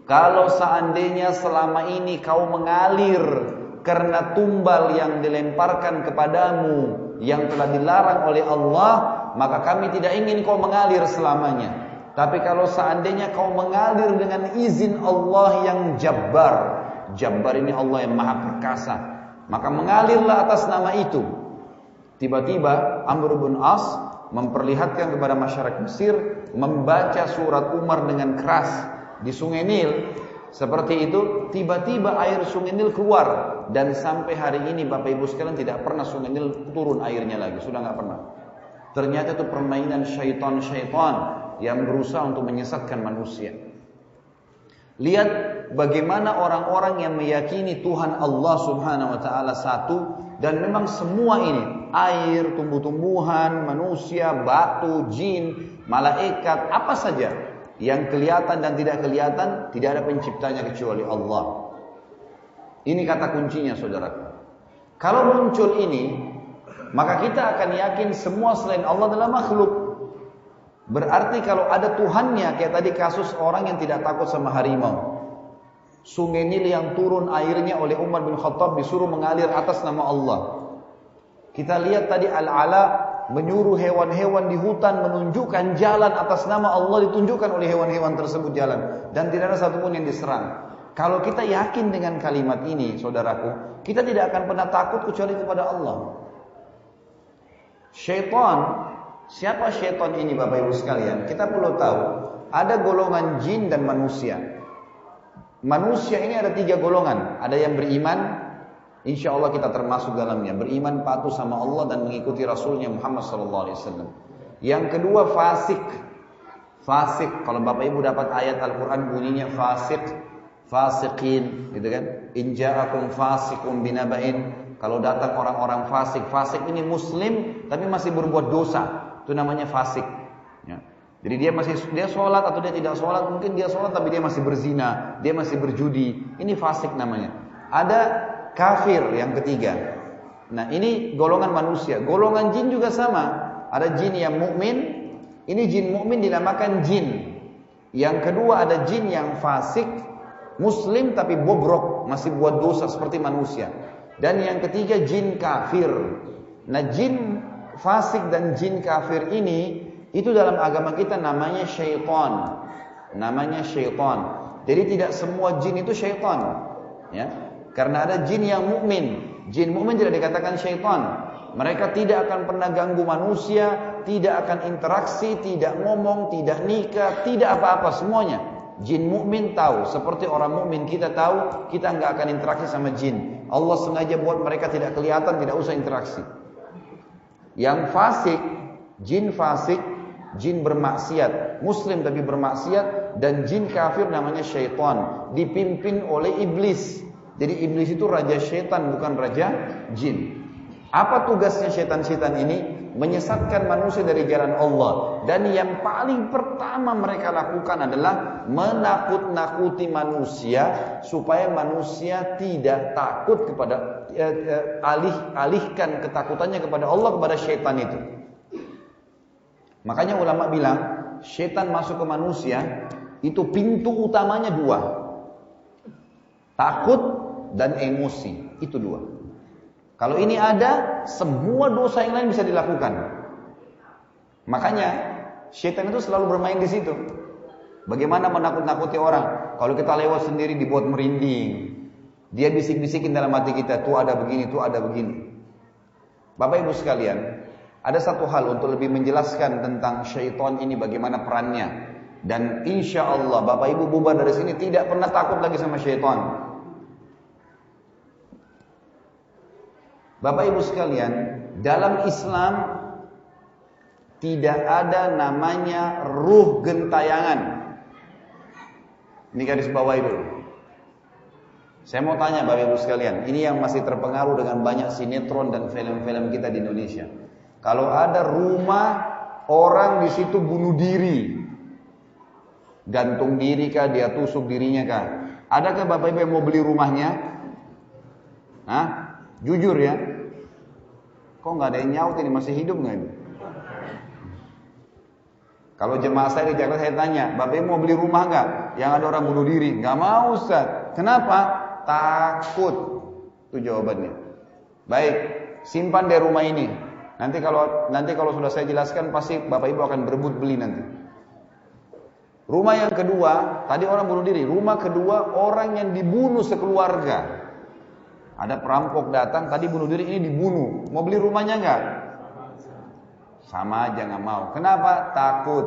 kalau seandainya selama ini kau mengalir karena tumbal yang dilemparkan kepadamu yang telah dilarang oleh Allah, maka kami tidak ingin kau mengalir selamanya. Tapi kalau seandainya kau mengalir dengan izin Allah yang Jabbar, Jabbar ini Allah yang Maha Perkasa, maka mengalirlah atas nama itu. Tiba-tiba Amr bin As memperlihatkan kepada masyarakat Mesir, membaca surat Umar dengan keras di sungai Nil. Seperti itu, tiba-tiba air sungai Nil keluar. Dan sampai hari ini Bapak Ibu sekalian tidak pernah sungai Nil turun airnya lagi, sudah nggak pernah. Ternyata itu permainan syaitan-syaitan yang berusaha untuk menyesatkan manusia. Lihat bagaimana orang-orang yang meyakini Tuhan Allah Subhanahu wa taala satu, dan memang semua ini, air, tumbuh-tumbuhan, manusia, batu, jin, malaikat, apa saja yang kelihatan dan tidak kelihatan, tidak ada penciptanya kecuali Allah. Ini kata kuncinya, saudaraku. Kalau muncul ini, maka kita akan yakin semua selain Allah adalah makhluk. Berarti kalau ada Tuhannya, kayak tadi kasus orang yang tidak takut sama harimau. Sungai Nil yang turun airnya oleh Umar bin Khattab disuruh mengalir atas nama Allah. Kita lihat tadi Al-Ala menyuruh hewan-hewan di hutan menunjukkan jalan atas nama Allah, ditunjukkan oleh hewan-hewan tersebut jalan. Dan tidak ada satupun yang diserang. Kalau kita yakin dengan kalimat ini, saudaraku, kita tidak akan pernah takut kecuali kepada Allah. Syaitan, siapa syaitan ini Bapak Ibu sekalian? Kita perlu tahu, ada golongan jin dan manusia. Manusia ini ada 3 golongan. Ada yang beriman, insya Allah kita termasuk dalamnya. Beriman, patuh sama Allah dan mengikuti Rasulnya Muhammad SAW. Yang kedua fasik. Fasik, kalau Bapak Ibu dapat ayat Al-Quran bunyinya fasik, fasikin, gitu kan? In ja'akum fasikum binaba'in. Kalau datang orang-orang fasik, fasik ini muslim tapi masih berbuat dosa, itu namanya fasik. Ya. Jadi dia sholat atau dia tidak sholat, mungkin dia sholat tapi dia masih berzina, dia masih berjudi. Ini fasik namanya. Ada kafir yang ketiga. Nah ini golongan manusia. Golongan jin juga sama. Ada jin yang mukmin. Ini jin mukmin dinamakan jin. Yang kedua ada jin yang fasik, muslim tapi bobrok, masih buat dosa seperti manusia. Dan yang ketiga jin kafir. Nah jin fasik dan jin kafir ini, itu dalam agama kita namanya syaitan. Namanya syaitan. Jadi tidak semua jin itu syaitan, ya. Karena ada jin yang mukmin. Jin mukmin tidak dikatakan syaitan. Mereka tidak akan pernah ganggu manusia, tidak akan interaksi, tidak ngomong, tidak nikah, tidak apa-apa semuanya. Jin mukmin tahu, seperti orang mukmin kita tahu, kita nggak akan interaksi sama jin. Allah sengaja buat mereka tidak kelihatan, tidak usah interaksi. Yang fasik, jin bermaksiat, muslim tapi bermaksiat, dan jin kafir namanya syaitan, dipimpin oleh iblis. Jadi iblis itu raja syaitan, bukan raja jin. Apa tugasnya syaitan-syaitan ini? Menyesatkan manusia dari jalan Allah. Dan yang paling pertama mereka lakukan adalah menakut-nakuti manusia, supaya manusia tidak takut kepada alihkan ketakutannya kepada Allah, kepada syaitan itu. Makanya ulama bilang, syaitan masuk ke manusia itu pintu utamanya 2. Takut dan emosi, itu 2. Kalau ini ada, semua dosa yang lain bisa dilakukan. Makanya syaitan itu selalu bermain di situ. Bagaimana menakut-nakuti orang? Kalau kita lewat sendiri dibuat merinding. Dia bisik-bisikin dalam hati kita, tuh ada begini, tuh ada begini. Bapak Ibu sekalian, ada satu hal untuk lebih menjelaskan tentang syaitan ini, bagaimana perannya. Dan insya Allah Bapak Ibu bubar dari sini tidak pernah takut lagi sama syaitan. Bapak Ibu sekalian, dalam Islam tidak ada namanya ruh gentayangan. Ini garis bawah itu. Saya mau tanya Bapak Ibu sekalian, ini yang masih terpengaruh dengan banyak sinetron dan film-film kita di Indonesia. Kalau ada rumah orang di situ bunuh diri, gantung diri kah, dia tusuk dirinya kah? Adakah Bapak Ibu yang mau beli rumahnya? Hah? Jujur ya. Kok nggak ada yang nyaut ini, masih hidup nggak ini? Kalau jemaah saya di Jakarta saya tanya, Bapak Ibu mau beli rumah nggak? Yang ada orang bunuh diri? Nggak mau Ustaz. Kenapa? Takut. Itu jawabannya. Baik, simpan deh rumah ini. Nanti kalau sudah saya jelaskan pasti Bapak Ibu akan berebut beli nanti. Rumah yang kedua, tadi orang bunuh diri. Rumah kedua orang yang dibunuh sekeluarga. Ada perampok datang, tadi bunuh diri, ini dibunuh. Mau beli rumahnya nggak? Sama aja nggak mau. Kenapa? Takut.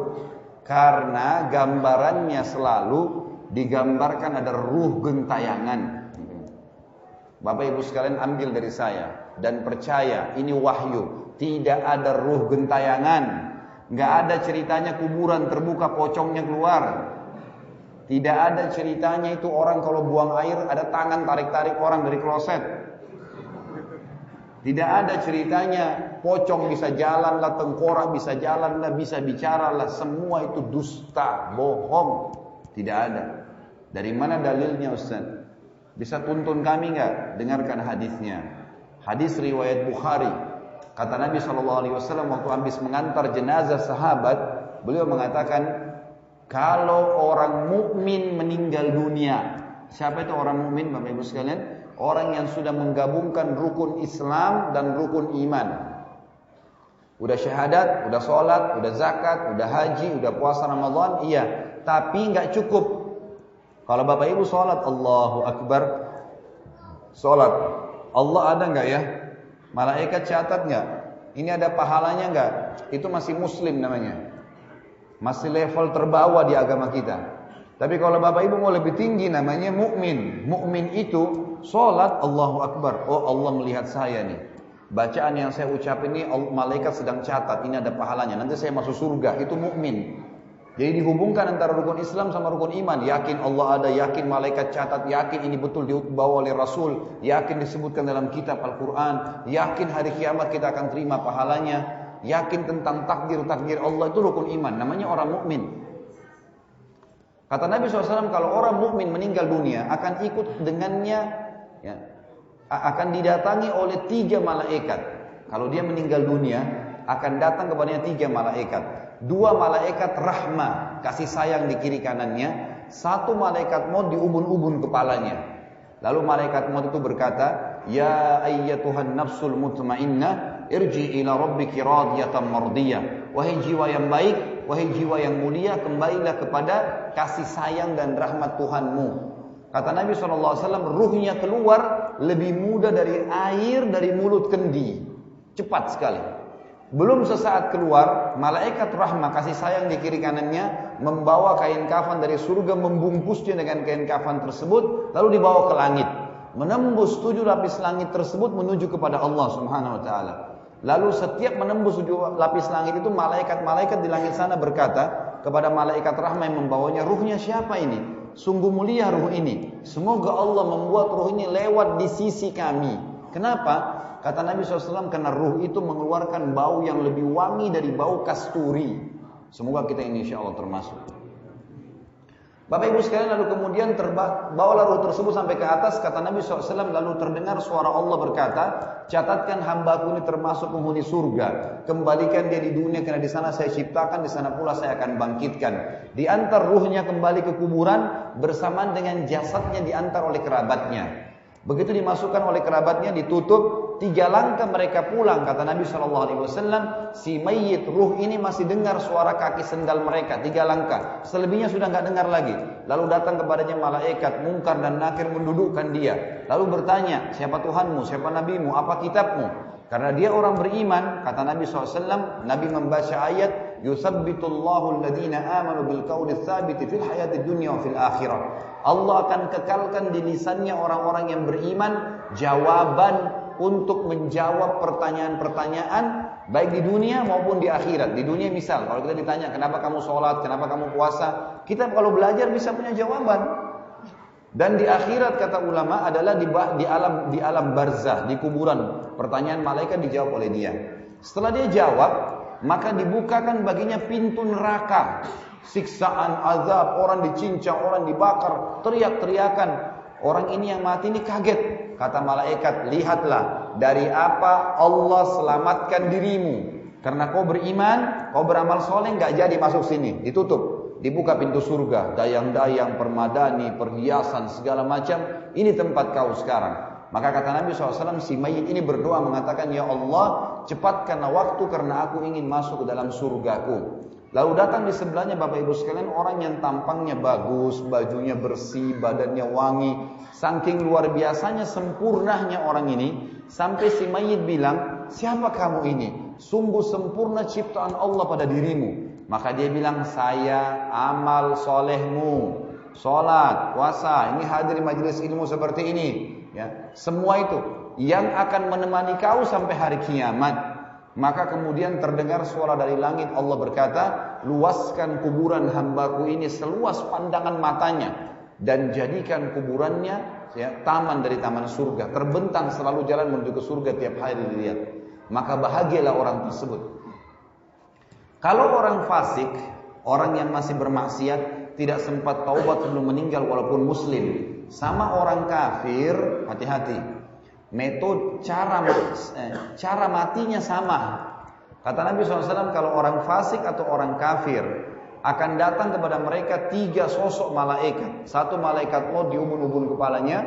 Karena gambarannya selalu digambarkan ada ruh gentayangan. Bapak Ibu sekalian ambil dari saya dan percaya ini wahyu. Tidak ada ruh gentayangan. Nggak ada ceritanya kuburan terbuka pocongnya keluar. Tidak ada ceritanya itu orang kalau buang air ada tangan tarik-tarik orang dari kloset. Tidak ada ceritanya pocong bisa jalan lah, tengkorak bisa jalan lah, bisa bicara lah. Semua itu dusta, bohong. Tidak ada. Dari mana dalilnya Ustaz? Bisa tuntun kami nggak? Dengarkan hadisnya. Hadis riwayat Bukhari. Kata Nabi SAW waktu habis mengantar jenazah sahabat, beliau mengatakan, kalau orang mukmin meninggal dunia, siapa itu orang mukmin Bapak Ibu sekalian? Orang yang sudah menggabungkan rukun Islam dan rukun iman. Udah syahadat, udah sholat, udah zakat, udah haji, udah puasa Ramadan, iya. Tapi nggak cukup. Kalau Bapak Ibu sholat, Allahu Akbar, sholat, Allah ada nggak ya? Malaikat catat nggak? Ini ada pahalanya nggak? Itu masih muslim namanya. Masih level terbawah di agama kita. Tapi kalau Bapak Ibu mau lebih tinggi namanya mukmin. Mukmin itu sholat Allahu Akbar. Oh Allah melihat saya nih. Bacaan yang saya ucap ini malaikat sedang catat. Ini ada pahalanya. Nanti saya masuk surga. Itu mukmin. Jadi dihubungkan antara rukun Islam sama rukun iman. Yakin Allah ada, yakin malaikat catat, yakin ini betul dibawa oleh Rasul, yakin disebutkan dalam kitab Al-Quran, yakin hari kiamat kita akan terima pahalanya, yakin tentang takdir Allah. Itu rukun iman. Namanya orang mukmin. Kata Nabi SAW, kalau orang mukmin meninggal dunia akan ikut dengannya, ya, akan didatangi oleh 3 malaikat. Kalau dia meninggal dunia, akan datang kepadanya 3 malaikat. 2 malaikat rahmah, kasih sayang di kiri kanannya. 1 malaikat maut di ubun-ubun kepalanya. Lalu malaikat maut itu berkata, Ya ayyatuhan nafsul mutmainnah, irji ila rabbiki radiyatan mardiyah. Wahai jiwa yang baik, wahai jiwa yang mulia, kembalilah kepada kasih sayang dan rahmat Tuhanmu. Kata Nabi SAW, ruhnya keluar lebih mudah dari air dari mulut kendi. Cepat sekali. Belum sesaat keluar, malaikat rahmat kasih sayang di kiri kanannya membawa kain kafan dari surga, membungkusnya dengan kain kafan tersebut, lalu dibawa ke langit. Menembus 7 lapis langit tersebut menuju kepada Allah Subhanahu wa taala. Lalu setiap menembus 7 lapis langit itu malaikat-malaikat di langit sana berkata kepada malaikat rahmat yang membawanya, ruhnya siapa ini? Sungguh mulia ruh ini. Semoga Allah membuat ruh ini lewat di sisi kami. Kenapa? Kata Nabi SAW, karena ruh itu mengeluarkan bau yang lebih wangi dari bau kasturi. Semoga kita ini insya Allah termasuk. Bapak Ibu sekalian, lalu kemudian bawalah ruh tersebut sampai ke atas. Kata Nabi SAW, lalu terdengar suara Allah berkata, catatkan hambaku ini termasuk penghuni surga. Kembalikan dia di dunia karena di sana saya ciptakan, di sana pula saya akan bangkitkan. Diantar ruhnya kembali ke kuburan bersamaan dengan jasadnya diantar oleh kerabatnya. Begitu dimasukkan oleh kerabatnya, ditutup. 3 langkah mereka pulang. Kata Nabi SAW, si mayit ruh ini masih dengar suara kaki sendal mereka. 3 langkah. Selebihnya sudah nggak dengar lagi. Lalu datang kepadanya malaikat Munkar dan Nakir mendudukkan dia. Lalu bertanya, siapa Tuhanmu, siapa Nabimu, apa kitabmu? Karena dia orang beriman. Kata Nabi SAW, Nabi membaca ayat, Yuthabbitullahu alladhina amanu bil qawli tsabiti fil hayati dunya wa fil akhirah. Allah akan kekalkan di lisannya orang-orang yang beriman jawaban untuk menjawab pertanyaan-pertanyaan baik di dunia maupun di akhirat. Di dunia misal, kalau kita ditanya kenapa kamu sholat, kenapa kamu puasa, kita kalau belajar bisa punya jawaban. Dan di akhirat kata ulama adalah di alam barzah, di kuburan. Pertanyaan malaikat dijawab oleh dia. Setelah dia jawab, maka dibukakan baginya pintu neraka. Siksaan, azab, orang dicincang, orang dibakar, teriak-teriakan. Orang ini yang mati ini kaget. Kata malaikat, lihatlah dari apa Allah selamatkan dirimu. Karena kau beriman, kau beramal soleh, gak jadi masuk sini. Ditutup, dibuka pintu surga. Dayang-dayang, permadani, perhiasan, segala macam. Ini tempat kau sekarang. Maka kata Nabi SAW, si mayit ini berdoa mengatakan, Ya Allah, cepatkanlah waktu karena aku ingin masuk ke dalam surgaku. Lalu datang di sebelahnya Bapak Ibu sekalian orang yang tampangnya bagus, bajunya bersih, badannya wangi. Saking luar biasanya sempurnanya orang ini, sampai si mayit bilang, siapa kamu ini? Sungguh sempurna ciptaan Allah pada dirimu. Maka dia bilang, saya amal solehmu, sholat, puasa, ini hadir di majelis ilmu seperti ini. Ya, semua itu yang akan menemani kau sampai hari kiamat. Maka kemudian terdengar suara dari langit, Allah berkata, luaskan kuburan hambaku ini seluas pandangan matanya, dan jadikan kuburannya taman dari taman surga, terbentang selalu jalan menuju ke surga tiap hari dilihat. Maka bahagialah orang tersebut. Kalau orang fasik, orang yang masih bermaksiat, tidak sempat taubat sebelum meninggal walaupun muslim, sama orang kafir, hati-hati. Metode cara matinya sama. Kata Nabi SAW, kalau orang fasik atau orang kafir akan datang kepada mereka 3 sosok malaikat. 1 malaikat maut di ubun-ubun kepalanya,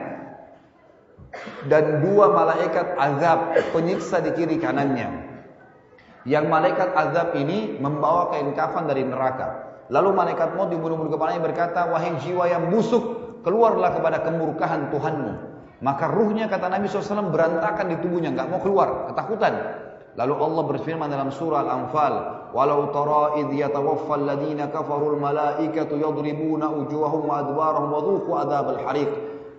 dan 2 malaikat azab penyiksa di kiri kanannya. Yang malaikat azab ini membawa kain kafan dari neraka. Lalu malaikat maut di ubun-ubun kepalanya berkata, wahai jiwa yang busuk, keluarlah kepada kemurkaan Tuhanmu. Maka ruhnya, kata Nabi SAW, berantakan di tubuhnya, enggak mau keluar, ketakutan. Lalu Allah berfirman dalam surah Al-Anfal, walau tara idh yatawaffal ladina kafarul malaikatu yadribuna wujuhahum wa adbarahum wa dhuqu adzabal hariq.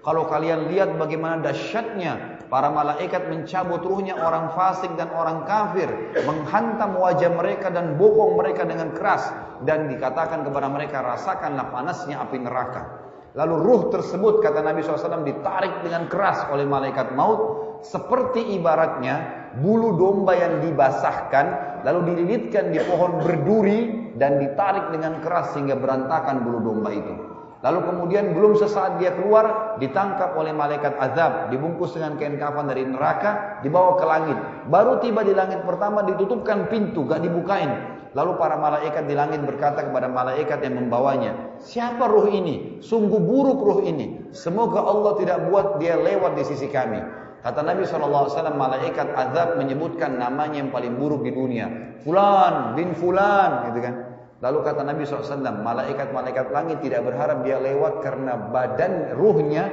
Kalau kalian lihat bagaimana dahsyatnya para malaikat mencabut ruhnya orang fasik dan orang kafir, menghantam wajah mereka dan bokong mereka dengan keras, dan dikatakan kepada mereka, rasakanlah panasnya api neraka. Lalu ruh tersebut, kata Nabi SAW, ditarik dengan keras oleh malaikat maut, seperti ibaratnya bulu domba yang dibasahkan, lalu dililitkan di pohon berduri, dan ditarik dengan keras sehingga berantakan bulu domba itu. Lalu kemudian belum sesaat dia keluar, ditangkap oleh malaikat azab, dibungkus dengan kain kafan dari neraka, dibawa ke langit. Baru tiba di langit pertama, ditutupkan pintu, gak dibukain. Lalu para malaikat di langit berkata kepada malaikat yang membawanya, siapa ruh ini? Sungguh buruk ruh ini. Semoga Allah tidak buat dia lewat di sisi kami. Kata Nabi SAW, malaikat azab menyebutkan namanya yang paling buruk di dunia, Fulan bin Fulan, gitu kan. Lalu kata Nabi SAW, malaikat-malaikat langit tidak berharap dia lewat karena badan ruhnya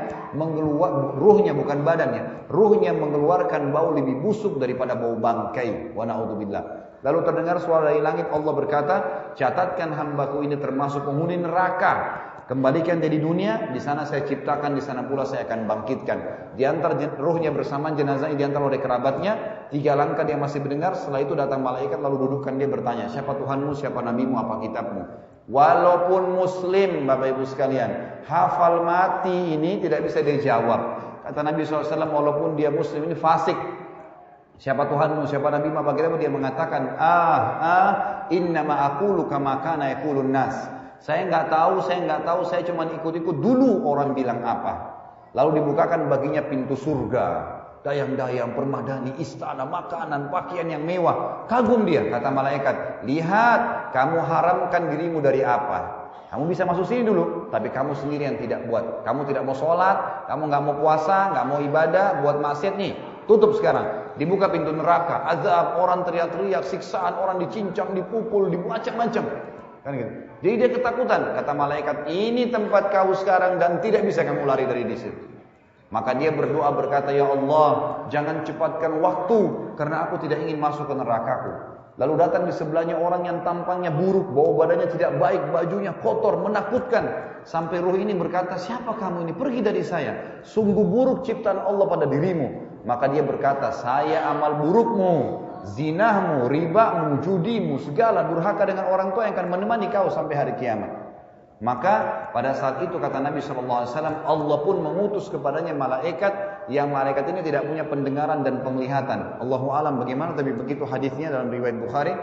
bukan badannya, ruhnya mengeluarkan bau lebih busuk daripada bau bangkai. Wa na'udzubillah. Lalu terdengar suara dari langit, Allah berkata, catatkan hambaku ini termasuk penghuni neraka. Kembalikan dia di dunia, di sana saya ciptakan, di sana pula saya akan bangkitkan. Diantar ruhnya bersama jenazahnya, diantar oleh kerabatnya. 3 langkah dia masih mendengar, setelah itu datang malaikat lalu dudukkan dia bertanya, siapa Tuhanmu, siapa nabimu, apa kitabmu? Walaupun muslim, Bapak Ibu sekalian, hafal mati ini tidak bisa dijawab. Kata Nabi SAW, walaupun dia muslim ini fasik, siapa Tuhanmu, siapa nabimu, apa kitabmu, dia mengatakan, innama aqulu kama kana yaqulun nas. Saya enggak tahu, saya cuma ikut-ikut dulu orang bilang apa. Lalu dibukakan baginya pintu surga, dayang-dayang, permadani, istana, makanan, pakaian yang mewah. Kagum dia, kata malaikat, lihat, kamu haramkan dirimu dari apa? Kamu bisa masuk sini dulu, tapi kamu sendiri yang tidak buat. Kamu tidak mau sholat, kamu enggak mau puasa, enggak mau ibadah, buat maksiat nih. Tutup sekarang. Dibuka pintu neraka, azab, orang teriak-teriak, siksaan, orang dicincang, dipukul, dimacam-macam. Kan gitu. Jadi dia ketakutan. Kata malaikat, ini tempat kau sekarang dan tidak bisa kamu lari dari di situ. Maka dia berdoa berkata, ya Allah, jangan cepatkan waktu karena aku tidak ingin masuk ke nerakaku. Lalu datang di sebelahnya orang yang tampangnya buruk, bawa badannya tidak baik, bajunya kotor, menakutkan. Sampai ruh ini berkata, siapa kamu ini? Pergi dari saya. Sungguh buruk ciptaan Allah pada dirimu. Maka dia berkata, saya amal burukmu, zinahmu, ribamu, judimu, segala durhaka dengan orang tua yang akan menemani kau sampai hari kiamat. Maka pada saat itu kata Nabi SAW, Allah pun mengutus kepadanya malaikat, yang malaikat ini tidak punya pendengaran dan penglihatan. Allahu alam bagaimana, tapi begitu hadisnya dalam riwayat Bukhari.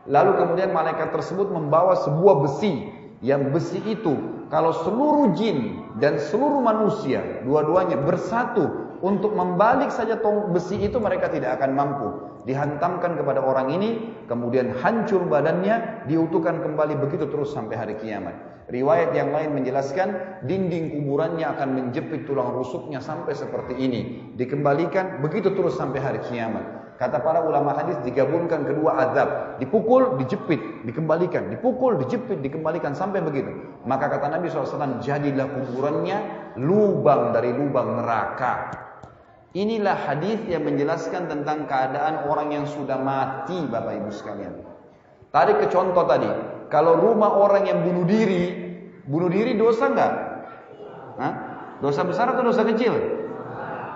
Lalu kemudian malaikat tersebut membawa sebuah besi, yang besi itu kalau seluruh jin dan seluruh manusia dua-duanya bersatu untuk membalik saja besi itu, mereka tidak akan mampu. Dihantamkan kepada orang ini, kemudian hancur badannya, diutuhkan kembali, begitu terus sampai hari kiamat. Riwayat yang lain menjelaskan, dinding kuburannya akan menjepit tulang rusuknya sampai seperti ini. Dikembalikan, begitu terus sampai hari kiamat. Kata para ulama hadis, digabungkan kedua azab, dipukul, dijepit, dikembalikan, dipukul, dijepit, dikembalikan, sampai begitu. Maka kata Nabi SAW, jadilah kuburannya lubang dari lubang neraka. Inilah hadis yang menjelaskan tentang keadaan orang yang sudah mati, Bapak Ibu sekalian. Tarik ke contoh tadi, kalau rumah orang yang bunuh diri dosa enggak? Dosa besar atau dosa kecil?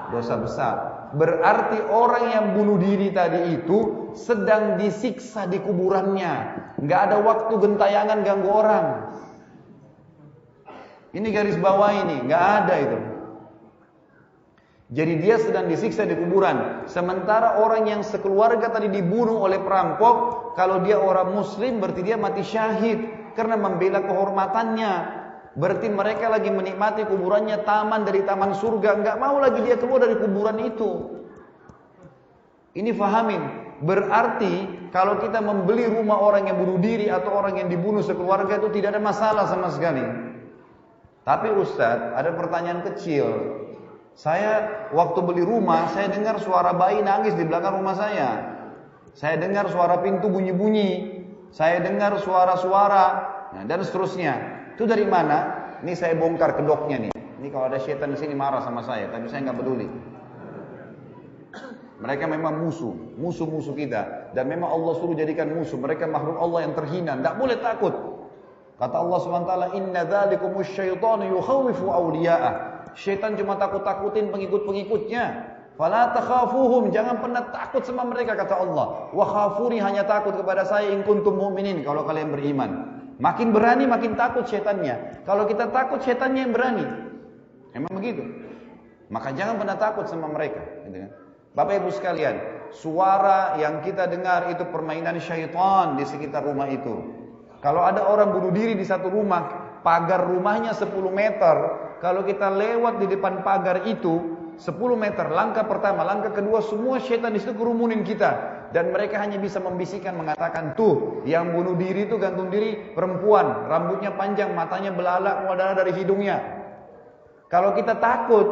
Dosa besar. berarti orang yang bunuh diri tadi itu sedang disiksa di kuburannya. Nggak ada waktu gentayangan ganggu orang. Ini garis bawah ini, nggak ada itu. Jadi dia sedang disiksa di kuburan. Sementara orang yang sekeluarga tadi dibunuh oleh perampok, kalau dia orang muslim berarti dia mati syahid karena membela kehormatannya. Berarti mereka lagi menikmati kuburannya taman dari taman surga, nggak mau lagi dia keluar dari kuburan itu. Ini fahamin. Berarti kalau kita membeli rumah orang yang bunuh diri atau orang yang dibunuh sekeluarga itu tidak ada masalah sama sekali. Tapi Ustadz, ada pertanyaan kecil. Saya waktu beli rumah, saya dengar suara bayi nangis di belakang rumah saya. Saya dengar suara pintu bunyi-bunyi. Saya dengar suara-suara, nah, dan seterusnya. Itu dari mana? Ini saya bongkar kedoknya nih. Ini kalau ada setan di sini marah sama saya, tapi saya nggak peduli. Mereka memang musuh-musuh kita, dan memang Allah suruh jadikan musuh. Mereka makhluk Allah yang terhina, tidak boleh takut. Kata Allah SWT, Inna dzalikumus syaitanu yukhawifu awliya'ah. Syaitan cuma takut-takutin pengikut-pengikutnya. Fala takhafuhum, jangan pernah takut sama mereka, kata Allah. Wa khafuni, hanya takut kepada saya in kuntum mu'minin, kalau kalian beriman. Makin berani makin takut syaitannya. Kalau kita takut syaitannya yang berani. Emang begitu. Maka jangan pernah takut sama mereka, gitu kan? Bapak Ibu sekalian, suara yang kita dengar itu permainan syaitan di sekitar rumah itu. Kalau ada orang bunuh diri di satu rumah, pagar rumahnya 10 meter, kalau kita lewat di depan pagar itu 10 meter, langkah pertama, langkah kedua, semua syaitan di situ kerumunin kita. Dan mereka hanya bisa membisikkan, mengatakan, tuh, yang bunuh diri itu gantung diri perempuan, rambutnya panjang, matanya belalak, keluar darah dari hidungnya. Kalau kita takut,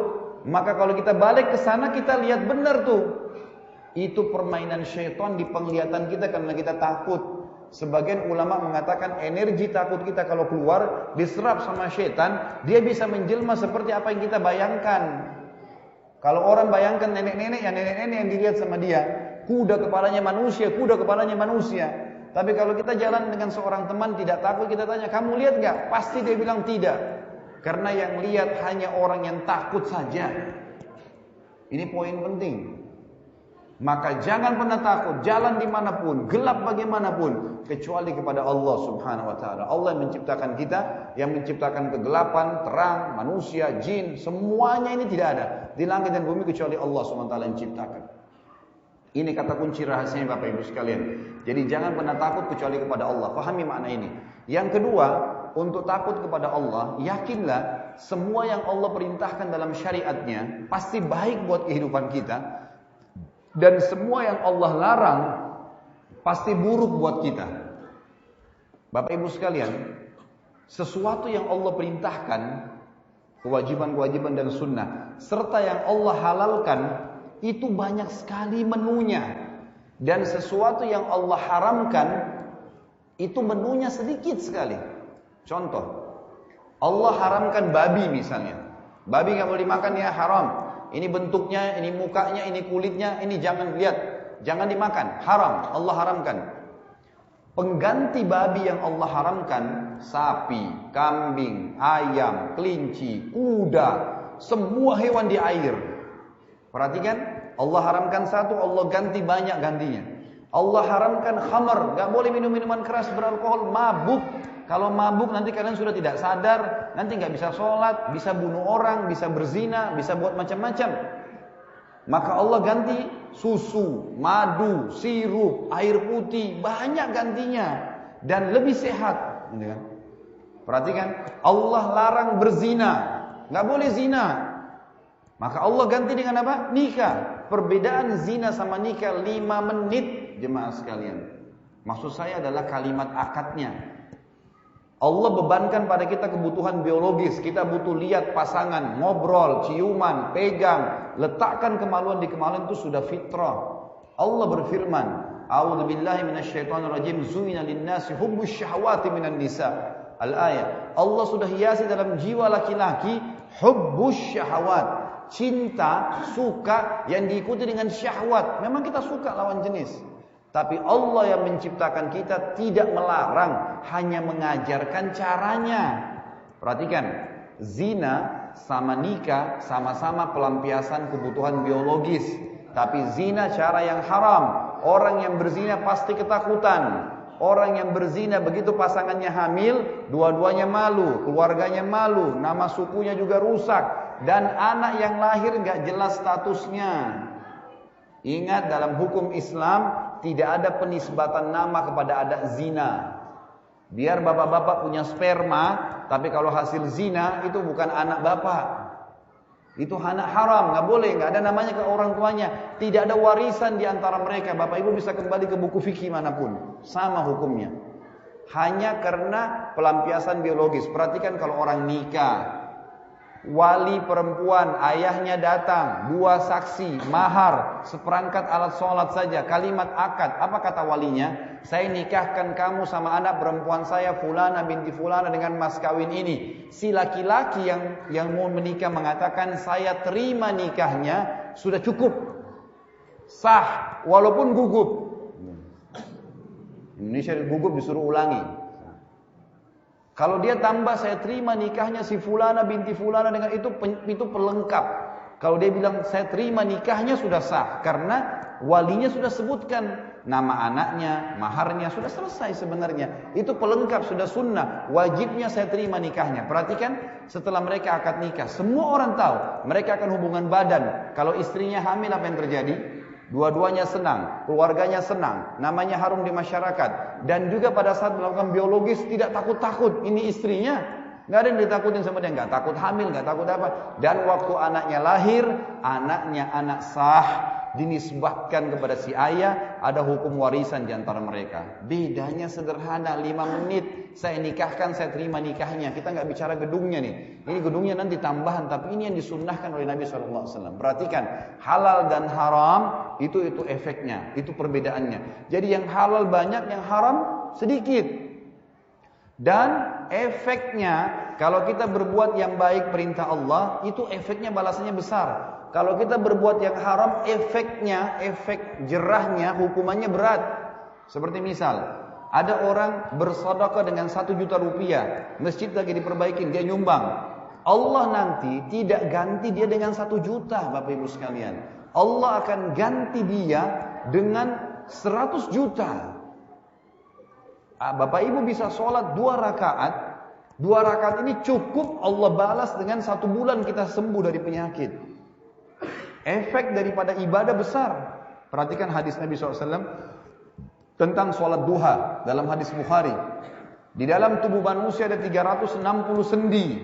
maka kalau kita balik ke sana, kita lihat benar tuh. Itu permainan syaitan di penglihatan kita karena kita takut. Sebagian ulama mengatakan energi takut kita kalau keluar diserap sama syaitan, dia bisa menjelma seperti apa yang kita bayangkan. Kalau orang bayangkan nenek-nenek yang dilihat sama dia, kuda kepalanya manusia. Tapi kalau kita jalan dengan seorang teman tidak takut, kita tanya, kamu lihat nggak? Pasti dia bilang tidak. Karena yang lihat hanya orang yang takut saja. Ini poin penting. Maka jangan pernah takut, jalan dimanapun, gelap bagaimanapun, kecuali kepada Allah Subhanahu Wa Taala. Allah yang menciptakan kita, yang menciptakan kegelapan, terang, manusia, jin, semuanya ini tidak ada di langit dan bumi kecuali Allah Subhanahu Wa Taala yang ciptakan. Ini kata kunci rahasianya Bapak Ibu sekalian. Jadi jangan pernah takut kecuali kepada Allah. Pahami makna ini. Yang kedua, untuk takut kepada Allah, yakinlah semua yang Allah perintahkan dalam syariatnya pasti baik buat kehidupan kita. Dan semua yang Allah larang pasti buruk buat kita. Bapak Ibu sekalian, sesuatu yang Allah perintahkan, kewajiban-kewajiban dan sunnah, serta yang Allah halalkan, itu banyak sekali menunya. Dan sesuatu yang Allah haramkan, itu menunya sedikit sekali. Contoh, Allah haramkan babi misalnya. Babi gak boleh dimakan, ya haram. Ini bentuknya, ini mukanya, ini kulitnya, ini jangan lihat, jangan dimakan, haram, Allah haramkan. Pengganti babi yang Allah haramkan, sapi, kambing, ayam, kelinci, kuda, semua hewan di air. Perhatikan, Allah haramkan satu, Allah ganti banyak gantinya. Allah haramkan khamar, gak boleh minum minuman keras beralkohol, mabuk. Kalau mabuk nanti kalian sudah tidak sadar, nanti gak bisa sholat, bisa bunuh orang, bisa berzina, bisa buat macam-macam. Maka Allah ganti susu, madu, sirup, air putih, banyak gantinya. Dan lebih sehat. Perhatikan, Allah larang berzina, gak boleh zina. Maka Allah ganti dengan apa? Nikah. Perbedaan zina sama nikah 5 menit, jemaah sekalian. Maksud saya adalah kalimat akadnya. Allah bebankan pada kita kebutuhan biologis. Kita butuh lihat pasangan, ngobrol, ciuman, pegang, letakkan kemaluan di kemaluan, itu sudah fitrah. Allah berfirman, A'udzubillahi minasyaitonirrajim, zuina linnasi hubbus syahawati minan nisa. Al-ayat. Allah sudah hiasi dalam jiwa laki-laki hubbus syahawat. Cinta, suka yang diikuti dengan syahwat. Memang kita suka lawan jenis. Tapi Allah yang menciptakan kita tidak melarang, hanya mengajarkan caranya. Perhatikan, zina sama nikah sama-sama pelampiasan kebutuhan biologis. tapi zina cara yang haram. Orang yang berzina pasti ketakutan. Orang yang berzina begitu pasangannya hamil, dua-duanya malu, keluarganya malu, nama sukunya juga rusak, dan anak yang lahir gak jelas statusnya. Ingat, dalam hukum Islam tidak ada penisbatan nama kepada anak zina. Biar bapak-bapak punya sperma, tapi kalau hasil zina itu bukan anak bapak. Itu anak haram, nggak boleh, nggak ada namanya ke orang tuanya. Tidak ada warisan di antara mereka. Bapak ibu bisa kembali ke buku fikih manapun, sama hukumnya. Hanya karena pelampiasan biologis. Perhatikan kalau orang nikah, wali perempuan, ayahnya datang, 2 saksi, mahar, seperangkat alat sholat saja, kalimat akad. Apa kata walinya? Saya nikahkan kamu sama anak perempuan saya Fulana binti Fulana dengan mas kawin ini. Si laki-laki yang mau menikah mengatakan saya terima nikahnya, sudah cukup, sah, walaupun gugup. Indonesia gugup disuruh ulangi. Kalau dia tambah saya terima nikahnya si Fulana binti Fulana dengan itu pelengkap. Kalau dia bilang saya terima nikahnya sudah sah, karena walinya sudah sebutkan nama anaknya, maharnya, sudah selesai sebenarnya. Itu pelengkap, sudah sunnah. Wajibnya saya terima nikahnya. Perhatikan, setelah mereka akad nikah, semua orang tahu mereka akan hubungan badan. Kalau istrinya hamil, apa yang terjadi? Dua-duanya senang, keluarganya senang, namanya harum di masyarakat. Dan juga pada saat melakukan biologis tidak takut-takut. Ini istrinya, nggak ada yang ditakutin sama dia, nggak takut hamil, nggak takut apa. Dan waktu anaknya lahir, anaknya anak sah, dinisbahkan kepada si ayah, ada hukum warisan di antara mereka. Bedanya sederhana, 5 menit saya nikahkan, saya terima nikahnya. Kita nggak bicara gedungnya nih. Ini gedungnya nanti tambahan, tapi ini yang disunnahkan oleh Nabi SAW. Perhatikan, halal dan haram itu efeknya, itu perbedaannya. Jadi yang halal banyak, yang haram sedikit. Dan efeknya, kalau kita berbuat yang baik perintah Allah, itu efeknya balasannya besar. Kalau kita berbuat yang haram, efeknya, efek jerahnya, hukumannya berat. Seperti misal, ada orang bersedekah dengan 1 juta rupiah, masjid lagi diperbaikin, dia nyumbang. Allah nanti tidak ganti dia dengan 1 juta, Bapak Ibu sekalian. Allah akan ganti dia dengan 100 juta. Bapak Ibu bisa sholat 2 rakaat. 2 rakaat ini cukup Allah balas dengan 1 bulan kita sembuh dari penyakit. Efek daripada ibadah besar. Perhatikan hadis Nabi SAW tentang sholat duha dalam hadis Bukhari. Di dalam tubuh manusia ada 360 sendi,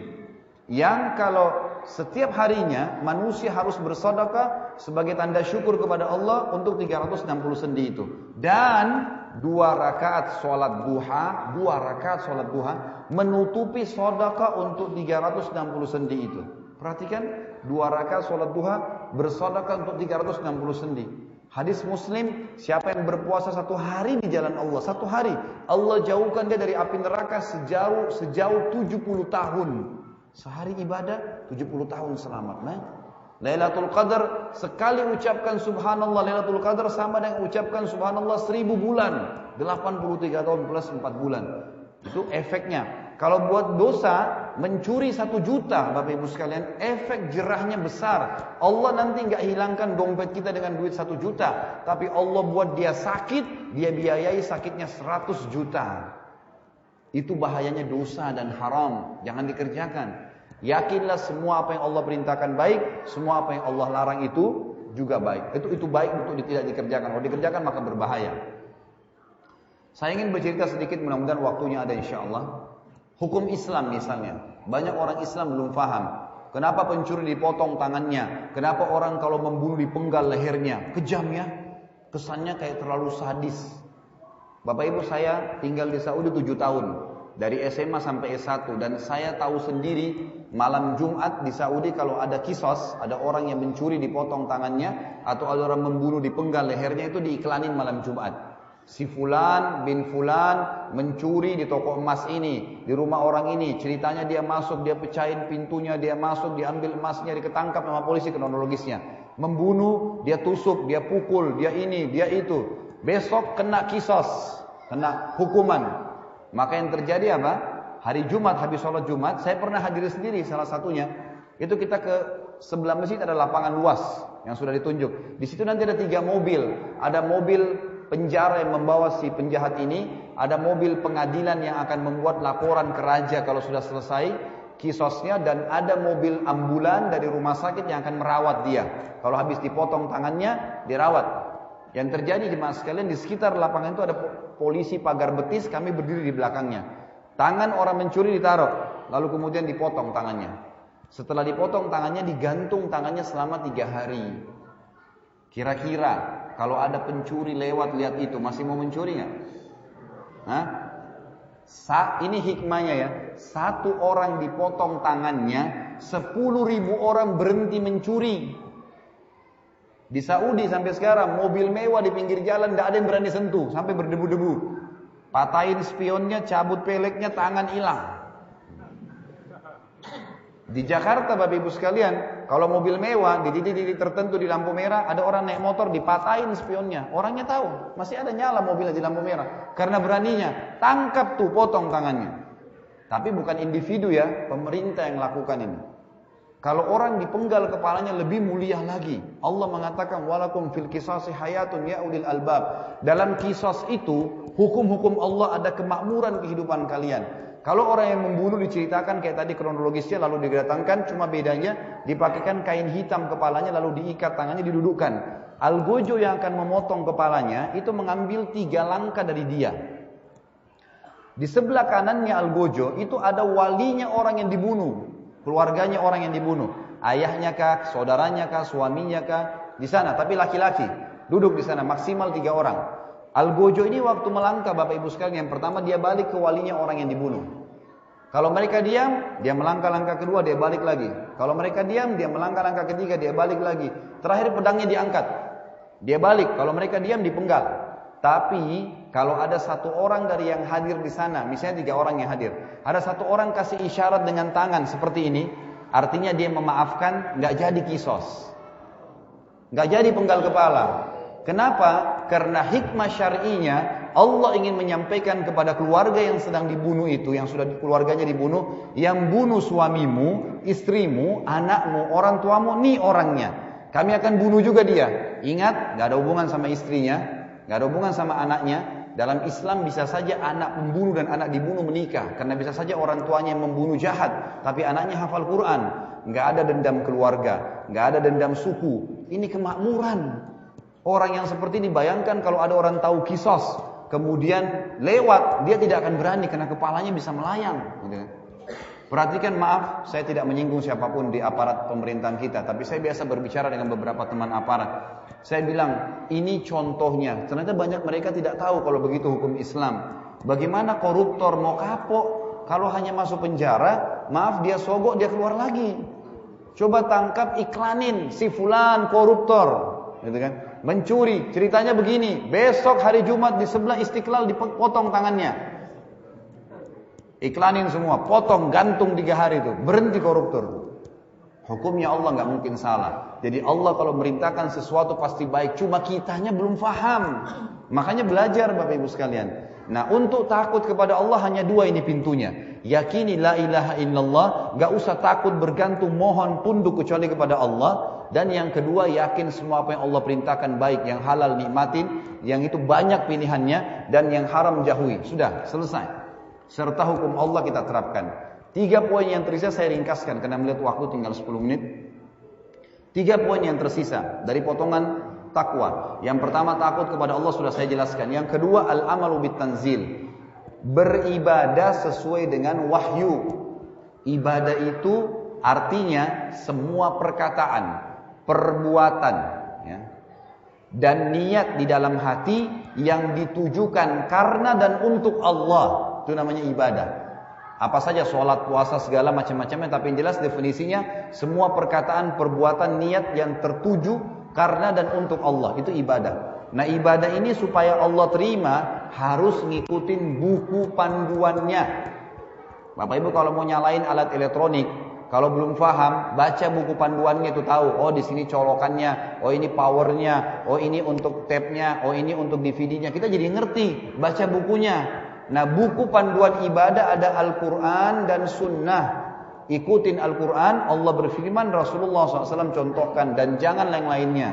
yang kalau setiap harinya manusia harus bersedekah sebagai tanda syukur kepada Allah untuk 360 sendi itu. Dan 2 rakaat sholat duha, 2 rakaat sholat duha menutupi sedekah untuk 360 sendi itu. Perhatikan, 2 rakaat sholat duha bersedekah untuk 360 sendi. Hadis Muslim, siapa yang berpuasa 1 hari di jalan Allah, 1 hari, Allah jauhkan dia dari api neraka sejauh 70 tahun. Sehari ibadah, 70 tahun selamat. Nah, Lailatul Qadar, sekali ucapkan subhanallah Lailatul Qadar sama dengan ucapkan subhanallah 1000 bulan, 83 tahun plus 4 bulan. Itu efeknya. Kalau buat dosa, mencuri 1 juta, Bapak Ibu sekalian, efek jerahnya besar. Allah nanti nggak hilangkan dompet kita dengan duit 1 juta, tapi Allah buat dia sakit, dia biayai sakitnya 100 juta. Itu bahayanya dosa dan haram, jangan dikerjakan. Yakinlah semua apa yang Allah perintahkan baik, semua apa yang Allah larang itu juga baik. Itu baik untuk tidak dikerjakan. Kalau dikerjakan maka berbahaya. Saya ingin bercerita sedikit, mudah-mudahan waktunya ada insyaallah. Hukum Islam misalnya, banyak orang Islam belum paham. Kenapa pencuri dipotong tangannya? Kenapa orang kalau membunuh dipenggal lehernya? Kejam ya, kesannya kayak terlalu sadis. Bapak Ibu, saya tinggal di Saudi 7 tahun, dari SMA sampai S1, dan saya tahu sendiri malam Jumat di Saudi kalau ada kisos, ada orang yang mencuri dipotong tangannya, atau ada orang membunuh dipenggal lehernya, itu diiklanin malam Jumat. Si Fulan bin Fulan mencuri di toko emas ini, di rumah orang ini. Ceritanya dia masuk, dia pecahin pintunya, dia masuk, diambil emasnya, diketangkap sama polisi, kronologisnya. Membunuh, dia tusuk, dia pukul, dia ini, dia itu. Besok kena kisos, kena hukuman. Maka yang terjadi apa? Hari Jumat, habis sholat Jumat, saya pernah hadir sendiri salah satunya. Itu kita ke sebelah masjid ada lapangan luas, yang sudah ditunjuk. Di situ nanti ada 3 mobil. Ada mobil penjara yang membawa si penjahat ini, ada mobil pengadilan yang akan membuat laporan ke raja kalau sudah selesai kisosnya, dan ada mobil ambulan dari rumah sakit yang akan merawat dia. Kalau habis dipotong tangannya, dirawat. Yang terjadi jemaah sekalian, di sekitar lapangan itu ada polisi pagar betis, kami berdiri di belakangnya. Tangan orang mencuri ditaruh, lalu kemudian dipotong tangannya. Setelah dipotong tangannya, digantung tangannya selama 3 hari. Kira-kira kalau ada pencuri lewat lihat itu, masih mau mencuri nggak? Ini hikmahnya ya. 1 orang dipotong tangannya, 10.000 orang berhenti mencuri. Di Saudi sampai sekarang mobil mewah di pinggir jalan tidak ada yang berani sentuh sampai berdebu-debu. Patahin spionnya, cabut peleknya, tangan hilang. Di Jakarta Bapak Ibu sekalian, kalau mobil mewah di titik-titik tertentu di lampu merah, ada orang naik motor dipatahin spionnya. Orangnya tahu, masih ada nyala mobilnya di lampu merah. Karena beraninya, tangkap tuh, potong tangannya. Tapi bukan individu ya, pemerintah yang lakukan ini. Kalau orang dipenggal kepalanya lebih mulia lagi. Allah mengatakan walakum fil qisasi hayatun ya ulil albab. Dalam kisos itu hukum-hukum Allah, ada kemakmuran kehidupan kalian. Kalau orang yang membunuh diceritakan kayak tadi kronologisnya, lalu didatangkan, cuma bedanya dipakaikan kain hitam kepalanya, lalu diikat tangannya, didudukkan. Algojo yang akan memotong kepalanya itu mengambil 3 langkah dari dia. Di sebelah kanannya algojo itu ada walinya orang yang dibunuh. Keluarganya orang yang dibunuh, ayahnya kah, saudaranya kah, suaminya kah, di sana, tapi laki-laki, duduk di sana, maksimal 3 orang. Algojo ini waktu melangkah Bapak Ibu sekalian, yang pertama dia balik ke walinya orang yang dibunuh. Kalau mereka diam, dia melangkah langkah kedua, dia balik lagi. Kalau mereka diam, dia melangkah langkah ketiga, dia balik lagi. Terakhir pedangnya diangkat, dia balik. Kalau mereka diam, dipenggal. Tapi kalau ada 1 orang dari yang hadir di sana, misalnya 3 orang yang hadir, ada 1 orang kasih isyarat dengan tangan seperti ini, artinya dia memaafkan, nggak jadi kisos, nggak jadi penggal kepala. Kenapa? Karena hikmah syar'inya Allah ingin menyampaikan kepada keluarga yang sedang dibunuh itu, yang sudah keluarganya dibunuh, yang bunuh suamimu, istrimu, anakmu, orang tuamu, nih orangnya. Kami akan bunuh juga dia. Ingat, nggak ada hubungan sama istrinya, nggak ada hubungan sama anaknya. Dalam Islam bisa saja anak pembunuh dan anak dibunuh menikah, karena bisa saja orang tuanya yang membunuh jahat, tapi anaknya hafal Quran. Nggak ada dendam keluarga, nggak ada dendam suku. Ini kemakmuran. Orang yang seperti ini, bayangkan kalau ada orang tahu kisos, kemudian lewat, dia tidak akan berani karena kepalanya bisa melayang. Gitu. Perhatikan, maaf, saya tidak menyinggung siapapun di aparat pemerintahan kita, tapi saya biasa berbicara dengan beberapa teman aparat. Saya bilang, ini contohnya. Ternyata banyak mereka tidak tahu kalau begitu hukum Islam. Bagaimana koruptor mau kapok, kalau hanya masuk penjara, maaf dia sogok, dia keluar lagi. Coba tangkap, iklanin, si fulan koruptor, gitu kan? Mencuri, ceritanya begini, besok hari Jumat di sebelah Istiqlal dipotong tangannya. Iklanin semua, potong, gantung 3 hari itu, berhenti koruptor. Hukumnya Allah nggak mungkin salah. Jadi Allah kalau merintahkan sesuatu pasti baik, cuma kitanya belum paham. Makanya belajar Bapak Ibu sekalian. Nah, untuk takut kepada Allah hanya 2 ini pintunya. Yakini la ilaha illallah, nggak usah takut bergantung mohon tunduk kecuali kepada Allah. Dan yang kedua, yakin semua apa yang Allah perintahkan baik, yang halal nikmatin, yang itu banyak pilihannya, dan yang haram jauhi. Sudah, selesai. Serta hukum Allah kita terapkan. 3 poin yang tersisa saya ringkaskan karena melihat waktu tinggal 10 menit. 3 poin yang tersisa dari potongan takwa. Yang pertama, takut kepada Allah sudah saya jelaskan. Yang kedua, al-amalu bitanzil, beribadah sesuai dengan wahyu. Ibadah itu artinya semua perkataan, perbuatan, ya, dan niat di dalam hati yang ditujukan karena dan untuk Allah, itu namanya ibadah. Apa saja, sholat, puasa, segala macam-macamnya, tapi yang jelas definisinya semua perkataan, perbuatan, niat yang tertuju karena dan untuk Allah, itu ibadah. Nah, ibadah ini supaya Allah terima harus ngikutin buku panduannya. Bapak Ibu kalau mau nyalain alat elektronik, kalau belum paham, baca buku panduannya itu tahu. Oh, di sini colokannya, oh ini powernya, oh ini untuk tabnya, oh ini untuk DVD-nya. Kita jadi ngerti, baca bukunya. Nah, buku panduan ibadah ada Al-Quran dan Sunnah. ikutin Al-Quran, Allah berfirman, Rasulullah SAW contohkan, dan jangan yang lainnya.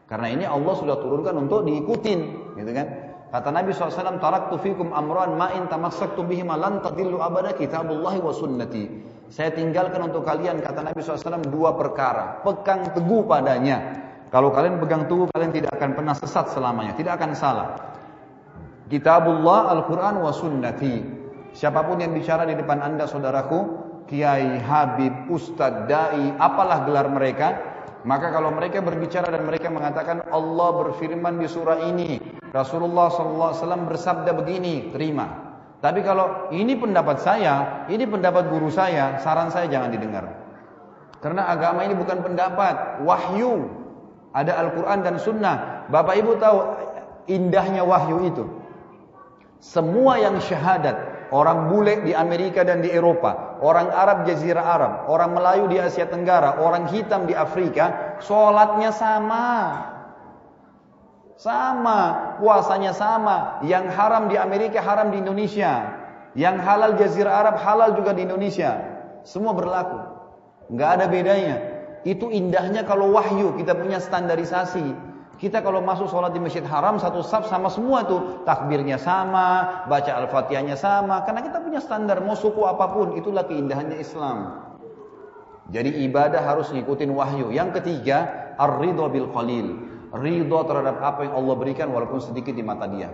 Karena ini Allah sudah turunkan untuk diikutin, gitu kan? Kata Nabi SAW, taraktu fikum amran ma'in tamassaktu bihima lan tadillu abada kitabullahi wa sunnati. Saya tinggalkan untuk kalian, kata Nabi SAW, 2 perkara. Pegang teguh padanya. Kalau kalian pegang teguh, kalian tidak akan pernah sesat selamanya, tidak akan salah. Kitabullah, Al-Quran wa sunnati. Siapapun yang bicara di depan anda, saudaraku, kiai, habib, ustadz, dai, apalah gelar mereka, maka kalau mereka berbicara dan mereka mengatakan Allah berfirman di surah ini, Rasulullah SAW bersabda begini, terima. Tapi kalau ini pendapat saya, ini pendapat guru saya, saran saya jangan didengar. Karena agama ini bukan pendapat, wahyu. Ada Al-Quran dan Sunnah. Bapak Ibu tahu indahnya wahyu itu. Semua yang syahadat, orang bule di Amerika dan di Eropa, orang Arab Jazirah Arab, orang Melayu di Asia Tenggara, orang hitam di Afrika, sholatnya sama. Sama, puasanya sama. Yang haram di Amerika, haram di Indonesia. Yang halal Jazirah Arab, halal juga di Indonesia. Semua berlaku. Nggak ada bedanya. Itu indahnya kalau wahyu, kita punya standarisasi. Kita kalau masuk sholat di Masjid Haram, satu saf sama semua tuh. Takbirnya sama, baca Al-Fatihahnya sama. Karena kita punya standar, mau suku apapun. Itulah keindahannya Islam. Jadi ibadah harus ngikutin wahyu. Yang ketiga, ar-ridha bil qalil. Ridha terhadap apa yang Allah berikan walaupun sedikit di mata dia.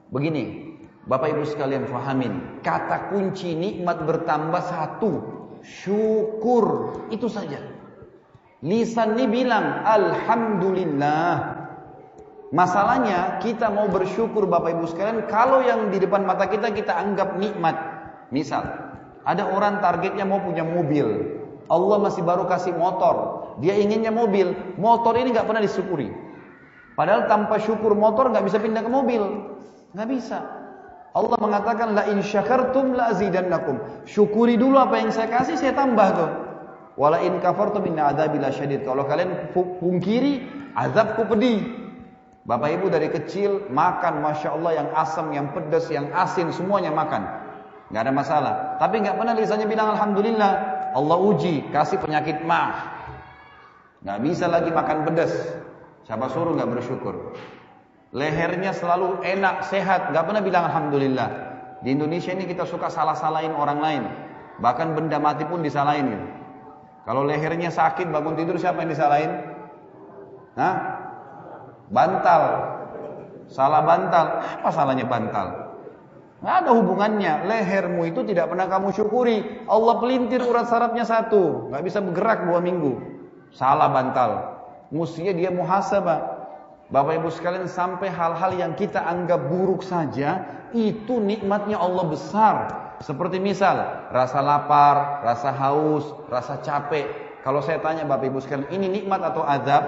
Begini, Bapak Ibu sekalian fahamin. Kata kunci nikmat bertambah 1. Syukur. Itu saja. Lisan ini bilang, Alhamdulillah. Masalahnya kita mau bersyukur Bapak Ibu sekalian kalau yang di depan mata kita anggap nikmat. Misal, ada orang targetnya mau punya mobil. Allah masih baru kasih motor. Dia inginnya mobil. Motor ini gak pernah disyukuri. Padahal tanpa syukur motor gak bisa pindah ke mobil. Gak bisa. Allah mengatakan, la in syakartum la azidannakum. Syukuri dulu apa yang saya kasih, saya tambah tuh. Wala in kafartum inna adzabi lasyadid. Kalau kalian pungkiri, azabku pedih. Bapak Ibu dari kecil makan, Masya Allah, yang asam, yang pedas, yang asin, semuanya makan. Gak ada masalah. Tapi gak pernah lisannya bilang Alhamdulillah. Allah uji, kasih penyakit mah. Gak bisa lagi makan pedas. Siapa suruh gak bersyukur. Lehernya selalu enak, sehat, gak pernah bilang Alhamdulillah. Di Indonesia ini kita suka salah-salahin orang lain. Bahkan benda mati pun disalahin gitu. Kalau lehernya sakit, bangun tidur siapa yang disalahin? Hah? Bantal. Salah bantal. Apa salahnya bantal? Nggak ada hubungannya. Lehermu itu tidak pernah kamu syukuri. Allah pelintir urat sarafnya 1. Nggak bisa bergerak 2 minggu. Salah bantal. Mestinya dia muhasabah. Bapak Ibu sekalian, sampai hal-hal yang kita anggap buruk saja, itu nikmatnya Allah besar. Seperti misal, rasa lapar, rasa haus, rasa capek. Kalau saya tanya Bapak Ibu sekalian, ini nikmat atau azab?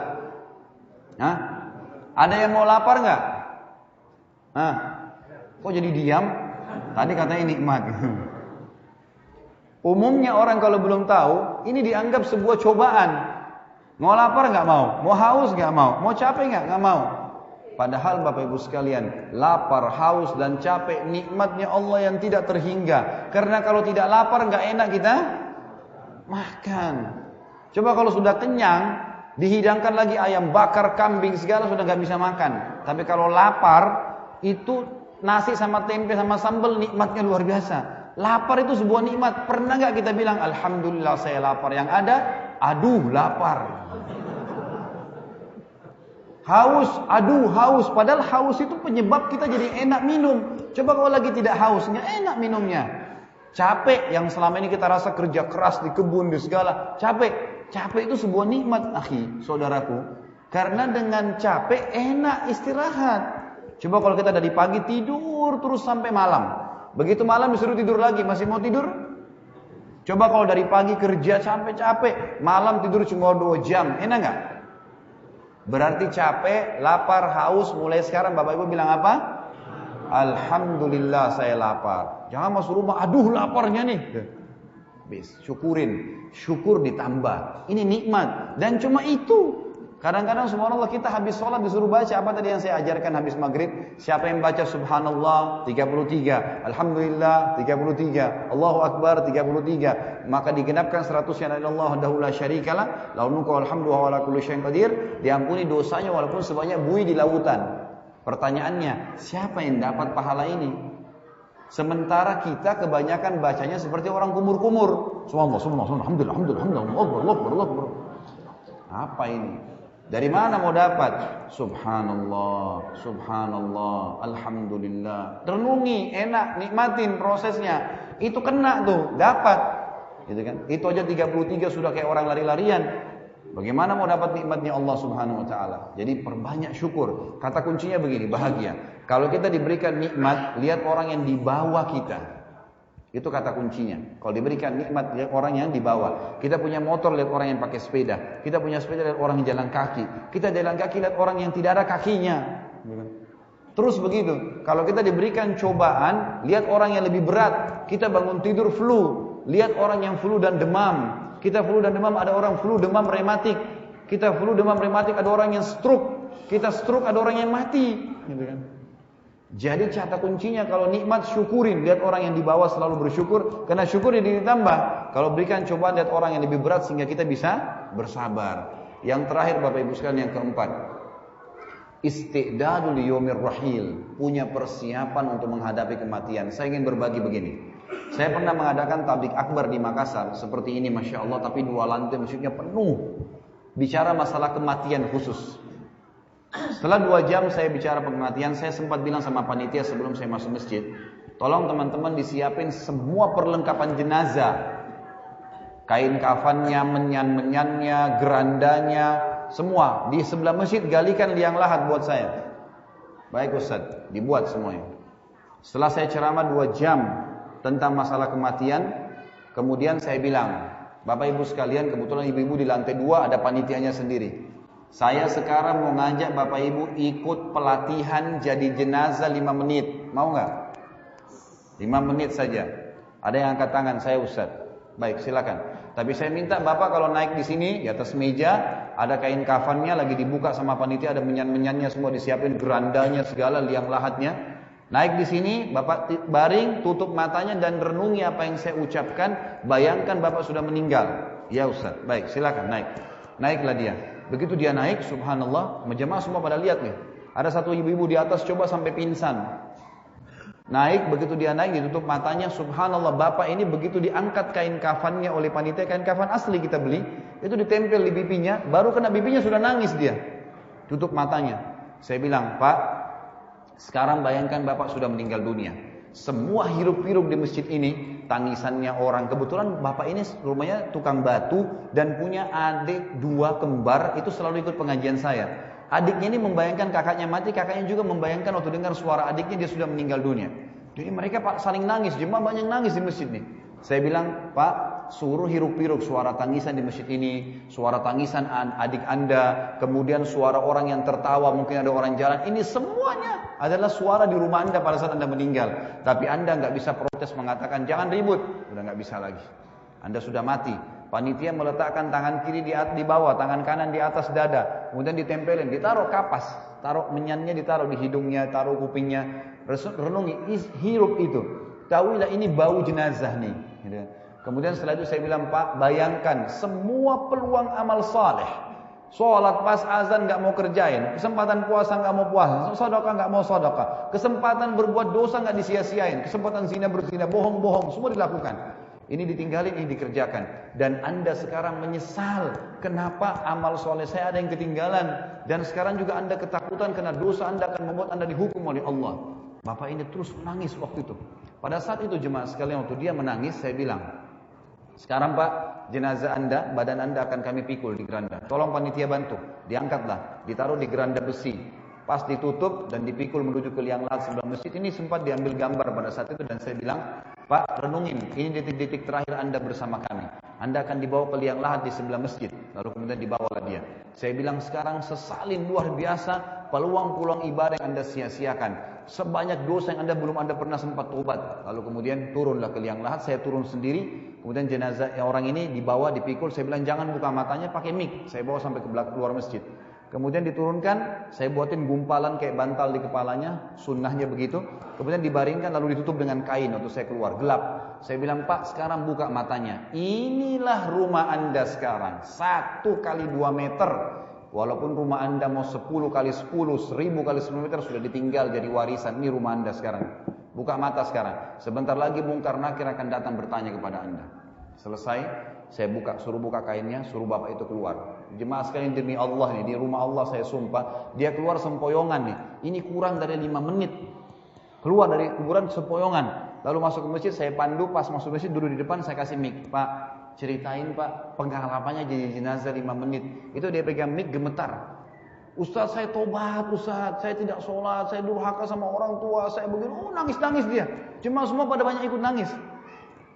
Hah? Ada yang mau lapar nggak? Hah? Kok jadi diam? Tadi katanya nikmat. Umumnya orang kalau belum tahu, ini dianggap sebuah cobaan. Mau lapar nggak mau? Mau haus nggak mau? Mau capek nggak mau? Padahal Bapak Ibu sekalian, lapar, haus dan capek nikmatnya Allah yang tidak terhingga. Karena kalau tidak lapar nggak enak kita makan. Coba kalau sudah kenyang, dihidangkan lagi ayam bakar, kambing segala sudah nggak bisa makan. Tapi kalau lapar, itu nasi sama tempe sama sambal nikmatnya luar biasa. Lapar itu sebuah nikmat. Pernah nggak kita bilang Alhamdulillah saya lapar? Yang ada, aduh lapar. Haus, aduh haus. Padahal haus itu penyebab kita jadi enak minum. Coba kalau lagi tidak haus, nggak enak minumnya. Capek yang selama ini kita rasa kerja keras di kebun di segala, capek. Capek itu sebuah nikmat, akhi, saudaraku. Karena dengan capek enak istirahat. Coba kalau kita dari pagi tidur terus sampai malam. Begitu malam disuruh tidur lagi, masih mau tidur? Coba kalau dari pagi kerja capek-capek, malam tidur cuma 2 jam, enak nggak? Berarti capek, lapar, haus. Mulai sekarang Bapak Ibu bilang apa? Alhamdulillah saya lapar. Jangan masuk rumah, aduh laparnya nih. Syukurin, syukur ditambah. Ini nikmat. Dan cuma itu. Kadang-kadang subhanallah kita habis sholat disuruh baca apa tadi yang saya ajarkan habis maghrib. Siapa yang baca subhanallah 33, alhamdulillah 33, Allahu akbar 33, maka digenapkan 100 yang Allah wahdahu la syarikalah, lahu mulku wal hamdu wa ala kulli syai'in qadir, diampuni dosanya walaupun sebanyak buih di lautan. Pertanyaannya, siapa yang dapat pahala ini? Sementara kita kebanyakan bacanya seperti orang kumur-kumur. Subhanallah, subhanallah, alhamdulillah, alhamdulillah, alhamdulillah, Allah akbar. Apa ini? Dari mana mau dapat? Subhanallah, subhanallah, alhamdulillah. Renungi, enak, nikmatin prosesnya. Itu kena tuh, dapat. Gitu kan? Itu aja 33 sudah kayak orang lari-larian. Bagaimana mau dapat nikmatnya Allah Subhanahu wa taala? Jadi perbanyak syukur. Kata kuncinya begini, bahagia. Kalau kita diberikan nikmat, lihat orang yang di bawah kita. Itu kata kuncinya. Kalau diberikan nikmat, lihat orang yang di bawah. Kita punya motor, lihat orang yang pakai sepeda. Kita punya sepeda, lihat orang yang jalan kaki. Kita jalan kaki, lihat orang yang tidak ada kakinya. Terus begitu. Kalau kita diberikan cobaan, lihat orang yang lebih berat. Kita bangun tidur flu, lihat orang yang flu dan demam. Kita flu dan demam, ada orang flu demam rematik. Kita flu demam rematik, ada orang yang stroke. Kita stroke, ada orang yang mati. Gitu kan? Jadi kata kuncinya kalau nikmat syukurin, lihat orang yang di bawah selalu bersyukur, karena syukur ini ditambah. Kalau berikan cobaan lihat orang yang lebih berat sehingga kita bisa bersabar. Yang terakhir Bapak Ibu sekalian, yang keempat, istidadul yaumir rahil, punya persiapan untuk menghadapi kematian. Saya ingin berbagi begini. Saya pernah mengadakan tablik akbar di Makassar seperti ini, masya Allah, tapi 2 lantai masjidnya penuh. Bicara masalah kematian khusus. Setelah 2 jam saya bicara kematian, saya sempat bilang sama panitia sebelum saya masuk masjid, tolong teman-teman disiapin semua perlengkapan jenazah, kain kafannya, menyan-menyannya, gerandanya, semua di sebelah masjid, galikan liang lahat buat saya. Baik Ustaz, dibuat semuanya. Setelah saya ceramah 2 jam tentang masalah kematian, kemudian saya bilang, Bapak Ibu sekalian, kebetulan ibu-ibu di lantai 2 ada panitianya sendiri. Saya sekarang mau ngajak Bapak Ibu ikut pelatihan jadi jenazah 5 menit. Mau nggak? 5 menit saja. Ada yang angkat tangan, saya Ustaz. Baik, silakan. Tapi saya minta Bapak kalau naik di sini, di atas meja, ada kain kafannya lagi dibuka sama panitia, ada menyan-menyannya semua disiapin, gerandanya segala, liang lahatnya. Naik di sini, Bapak baring, tutup matanya dan renungi apa yang saya ucapkan. Bayangkan Bapak sudah meninggal. Ya Ustaz. Baik, silakan naik. Naiklah dia. Begitu dia naik, subhanallah, jemaah semua pada lihat nih. Ada satu ibu-ibu di atas coba sampai pingsan. Naik, begitu dia naik ditutup matanya, subhanallah, bapak ini begitu diangkat kain kafannya oleh panitia, kain kafan asli kita beli, itu ditempel di pipinya, baru kena pipinya sudah nangis dia. Tutup matanya. Saya bilang, Pak, sekarang bayangkan bapak sudah meninggal dunia. Semua hiruk-pikuk di masjid ini, tangisannya orang. Kebetulan bapak ini rumahnya tukang batu dan punya adik 2 kembar, itu selalu ikut pengajian saya. Adiknya ini membayangkan kakaknya mati, kakaknya juga membayangkan waktu dengar suara adiknya dia sudah meninggal dunia. Jadi mereka saling nangis, jemaah banyak nangis di masjid ini. Saya bilang, Pak, suruh hiruk-pikuk suara tangisan di masjid ini, suara tangisan adik Anda, kemudian suara orang yang tertawa, mungkin ada orang jalan, ini semuanya adalah suara di rumah Anda pada saat Anda meninggal. Tapi Anda nggak bisa protes mengatakan jangan ribut, udah nggak bisa lagi. Anda sudah mati. Panitia meletakkan tangan kiri di bawah, tangan kanan di atas dada, kemudian ditempelin, ditaruh kapas, taruh menyannya, ditaruh di hidungnya, taruh kupingnya, renungi, hirup itu. Tahuilah ini bau jenazah nih. Kemudian setelah itu saya bilang, Pak, bayangkan semua peluang amal saleh. Sholat pas azan gak mau kerjain, kesempatan puasa gak mau puasa, sedekah gak mau sedekah, kesempatan berbuat dosa gak disia-siain, kesempatan zina berzina, bohong-bohong, semua dilakukan. Ini ditinggalin, ini dikerjakan. Dan Anda sekarang menyesal, kenapa amal soleh saya ada yang ketinggalan. Dan sekarang juga Anda ketakutan karena dosa Anda akan membuat Anda dihukum oleh Allah. Bapak ini terus menangis waktu itu. Pada saat itu jemaah sekalian, waktu dia menangis, saya bilang, sekarang Pak, jenazah Anda, badan Anda akan kami pikul di geranda. Tolong panitia bantu, diangkatlah, ditaruh di geranda besi. Pas ditutup dan dipikul menuju ke liang lahat sebelah masjid. Ini sempat diambil gambar pada saat itu dan saya bilang, Pak, renungin, ini detik-detik terakhir Anda bersama kami. Anda akan dibawa ke liang lahat di sebelah masjid. Lalu kemudian dibawalah dia. Saya bilang sekarang sesalin luar biasa peluang-peluang ibadah yang Anda sia-siakan. Sebanyak dosa yang Anda pernah sempat tobat. Lalu kemudian turunlah ke liang lahat, saya turun sendiri. Kemudian jenazah orang ini dibawa, dipikul. Saya bilang jangan buka matanya, pakai mik. Saya bawa sampai ke belakang luar masjid. Kemudian diturunkan, saya buatin gumpalan kayak bantal di kepalanya, sunnahnya begitu. Kemudian dibaringkan lalu ditutup dengan kain waktu saya keluar, gelap. Saya bilang, Pak sekarang buka matanya. Inilah rumah Anda sekarang, 1 kali 2 meter. Walaupun rumah Anda mau 10 kali 10, 1000 kali 10 meter sudah ditinggal jadi warisan. Ini rumah Anda sekarang. Buka mata sekarang. Sebentar lagi Munkar Nakir akan datang bertanya kepada Anda. Selesai, saya suruh buka kainnya, suruh bapak itu keluar. Jemaah sekalian demi Allah nih, di rumah Allah saya sumpah, dia keluar sempoyongan nih. Ini kurang dari 5 menit. Keluar dari kuburan sempoyongan. Lalu masuk ke masjid, saya pandu, pas masuk masjid duduk di depan, saya kasih mic. Pak, ceritain Pak, pengharapannya jadi jenazah 5 menit. Itu dia pegang mic gemetar. Ustaz saya tobat, Ustaz saya tidak sholat, saya durhaka sama orang tua, saya begini, nangis-nangis dia. Jemaah semua pada banyak ikut nangis.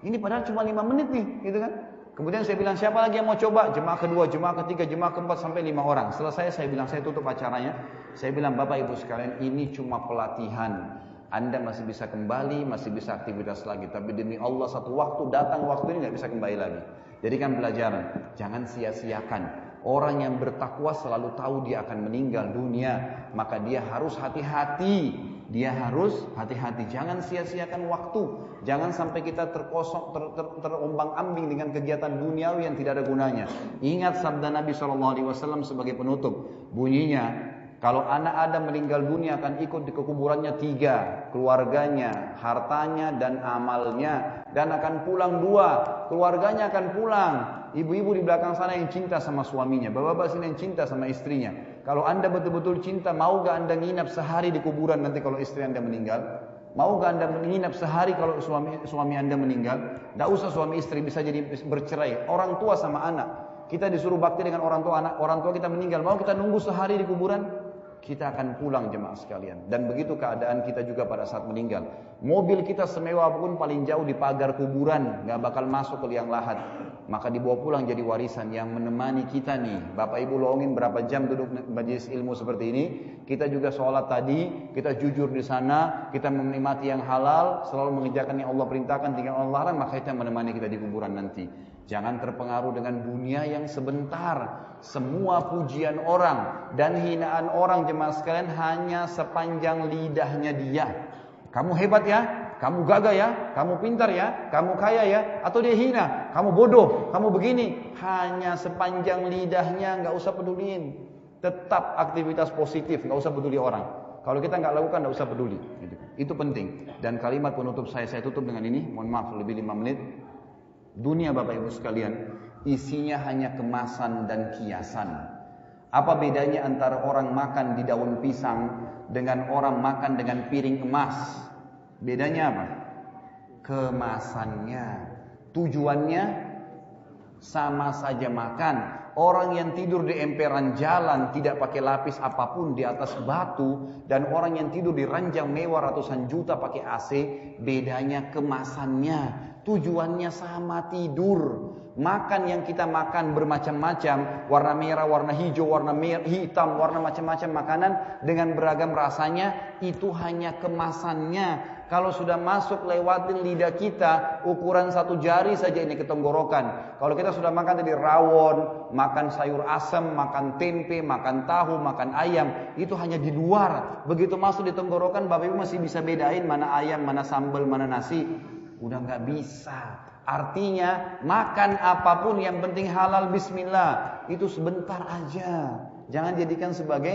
Ini padahal cuma 5 menit nih, gitu kan. Kemudian saya bilang, siapa lagi yang mau coba? Jemaah kedua, jemaah ketiga, jemaah keempat, sampai 5 orang. Selesai saya bilang, saya tutup acaranya. Saya bilang, Bapak Ibu sekalian, ini cuma pelatihan. Anda masih bisa kembali, masih bisa aktivitas lagi. Tapi demi Allah, satu waktu datang, waktu ini nggak bisa kembali lagi. Jadikan pelajaran, jangan sia-siakan. Orang yang bertakwa selalu tahu dia akan meninggal dunia, maka dia harus hati-hati. Dia harus hati-hati. Jangan sia-siakan waktu. Jangan sampai kita terombang-ambing dengan kegiatan duniawi yang tidak ada gunanya. Ingat sabda Nabi SAW sebagai penutup. Bunyinya, kalau anak Adam meninggal dunia akan ikut di kuburannya 3, keluarganya, hartanya, dan amalnya. Dan akan pulang 2, keluarganya akan pulang. Ibu-ibu di belakang sana yang cinta sama suaminya, bapak-bapak sini yang cinta sama istrinya. Kalau Anda betul-betul cinta, mau gak Anda nginap sehari di kuburan nanti kalau istri Anda meninggal? Mau gak Anda nginap sehari kalau suami Anda meninggal? Tidak usah suami istri, bisa jadi bercerai. Orang tua sama anak, kita disuruh bakti dengan orang tua, orang tua kita meninggal, mau kita nunggu sehari di kuburan? Kita akan pulang jemaah sekalian. Dan begitu keadaan kita juga pada saat meninggal. Mobil kita semewah pun paling jauh di pagar kuburan, gak bakal masuk ke liang lahat. Maka dibawa pulang jadi warisan yang menemani kita nih. Bapak Ibu lowongin berapa jam duduk majelis ilmu seperti ini. Kita juga sholat tadi, kita jujur di sana, kita menikmati yang halal, selalu mengerjakan yang Allah perintahkan, tinggal Allah larang, maka itu yang menemani kita di kuburan nanti. Jangan terpengaruh dengan dunia yang sebentar. Semua pujian orang dan hinaan orang jemaah sekalian hanya sepanjang lidahnya dia. Kamu hebat ya, kamu gagah ya, kamu pintar ya, kamu kaya ya, atau dia hina, kamu bodoh, kamu begini. Hanya sepanjang lidahnya, nggak usah peduliin. Tetap aktivitas positif, nggak usah peduli orang. Kalau kita nggak lakukan, nggak usah peduli. Itu penting. Dan kalimat penutup saya tutup dengan ini. Mohon maaf lebih 5 menit. Dunia Bapak Ibu sekalian, isinya hanya kemasan dan kiasan. Apa bedanya antara orang makan di daun pisang dengan orang makan dengan piring emas? Bedanya apa? Kemasannya. Tujuannya sama saja makan. Orang yang tidur di emperan jalan tidak pakai lapis apapun di atas batu, dan orang yang tidur di ranjang mewah ratusan juta pakai AC, bedanya kemasannya. Tujuannya sama, tidur. Makan yang kita makan bermacam-macam, warna merah, warna hijau, warna hitam, warna macam-macam makanan dengan beragam rasanya, itu hanya kemasannya. Kalau sudah masuk lewatin lidah kita, ukuran 1 jari saja ini ke tenggorokan. Kalau kita sudah makan tadi rawon, makan sayur asam, makan tempe, makan tahu, makan ayam, itu hanya di luar. Begitu masuk di tenggorokan, Bapak Ibu masih bisa bedain mana ayam, mana sambal, mana nasi. Udah nggak bisa. Artinya makan apapun yang penting halal, bismillah. Itu sebentar aja. Jangan jadikan sebagai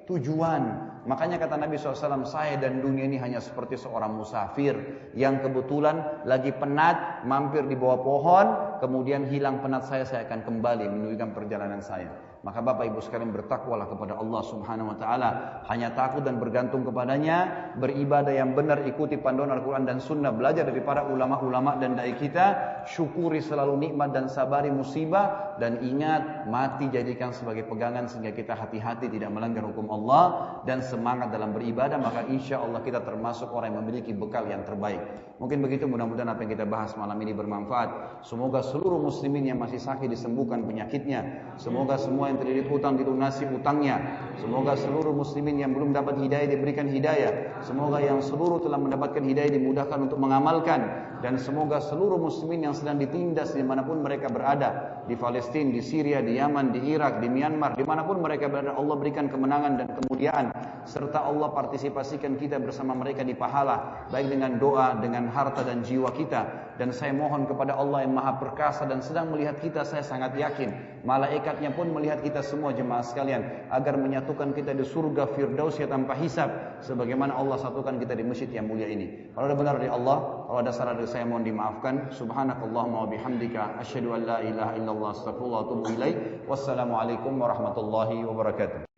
tujuan. Makanya kata Nabi SAW, saya dan dunia ini hanya seperti seorang musafir yang kebetulan lagi penat, mampir di bawah pohon, kemudian hilang penat saya akan kembali menujukan perjalanan saya. Maka Bapak Ibu sekalian bertakwalah kepada Allah Subhanahu wa taala, hanya takut dan bergantung kepadanya, beribadah yang benar, ikuti panduan Al-Qur'an dan Sunnah, belajar dari para ulama-ulama dan dai kita, syukuri selalu nikmat dan sabari musibah, dan ingat mati jadikan sebagai pegangan sehingga kita hati-hati tidak melanggar hukum Allah dan semangat dalam beribadah, maka insya Allah kita termasuk orang yang memiliki bekal yang terbaik. Mungkin begitu, mudah-mudahan apa yang kita bahas malam ini bermanfaat. Semoga seluruh muslimin yang masih sakit disembuhkan penyakitnya. Semoga semua yang terlilit hutang dilunasi hutangnya. Semoga seluruh muslimin yang belum dapat hidayah diberikan hidayah. Semoga yang seluruh telah mendapatkan hidayah dimudahkan untuk mengamalkan. dan semoga seluruh muslimin yang sedang ditindas dimanapun mereka berada, di Palestina, di Syria, di Yaman, di Irak, di Myanmar, dimanapun mereka berada, Allah berikan kemenangan dan kemuliaan, serta Allah partisipasikan kita bersama mereka di pahala, baik dengan doa, dengan harta dan jiwa kita. Dan saya mohon kepada Allah yang maha perkasa dan sedang melihat kita, saya sangat yakin malaikatnya pun melihat kita semua jemaah sekalian, agar menyatukan kita di surga Firdausya tanpa hisab, sebagaimana Allah satukan kita di masjid yang mulia ini. Kalau ada benar dari Allah, kalau ada salah dari saya mohon dimaafkan. Subhanakallahumma wa bihamdika asyhadu an la ilaha illallah astaghfirullah wa atubu ilaik. Wassalamualaikum warahmatullahi wabarakatuh.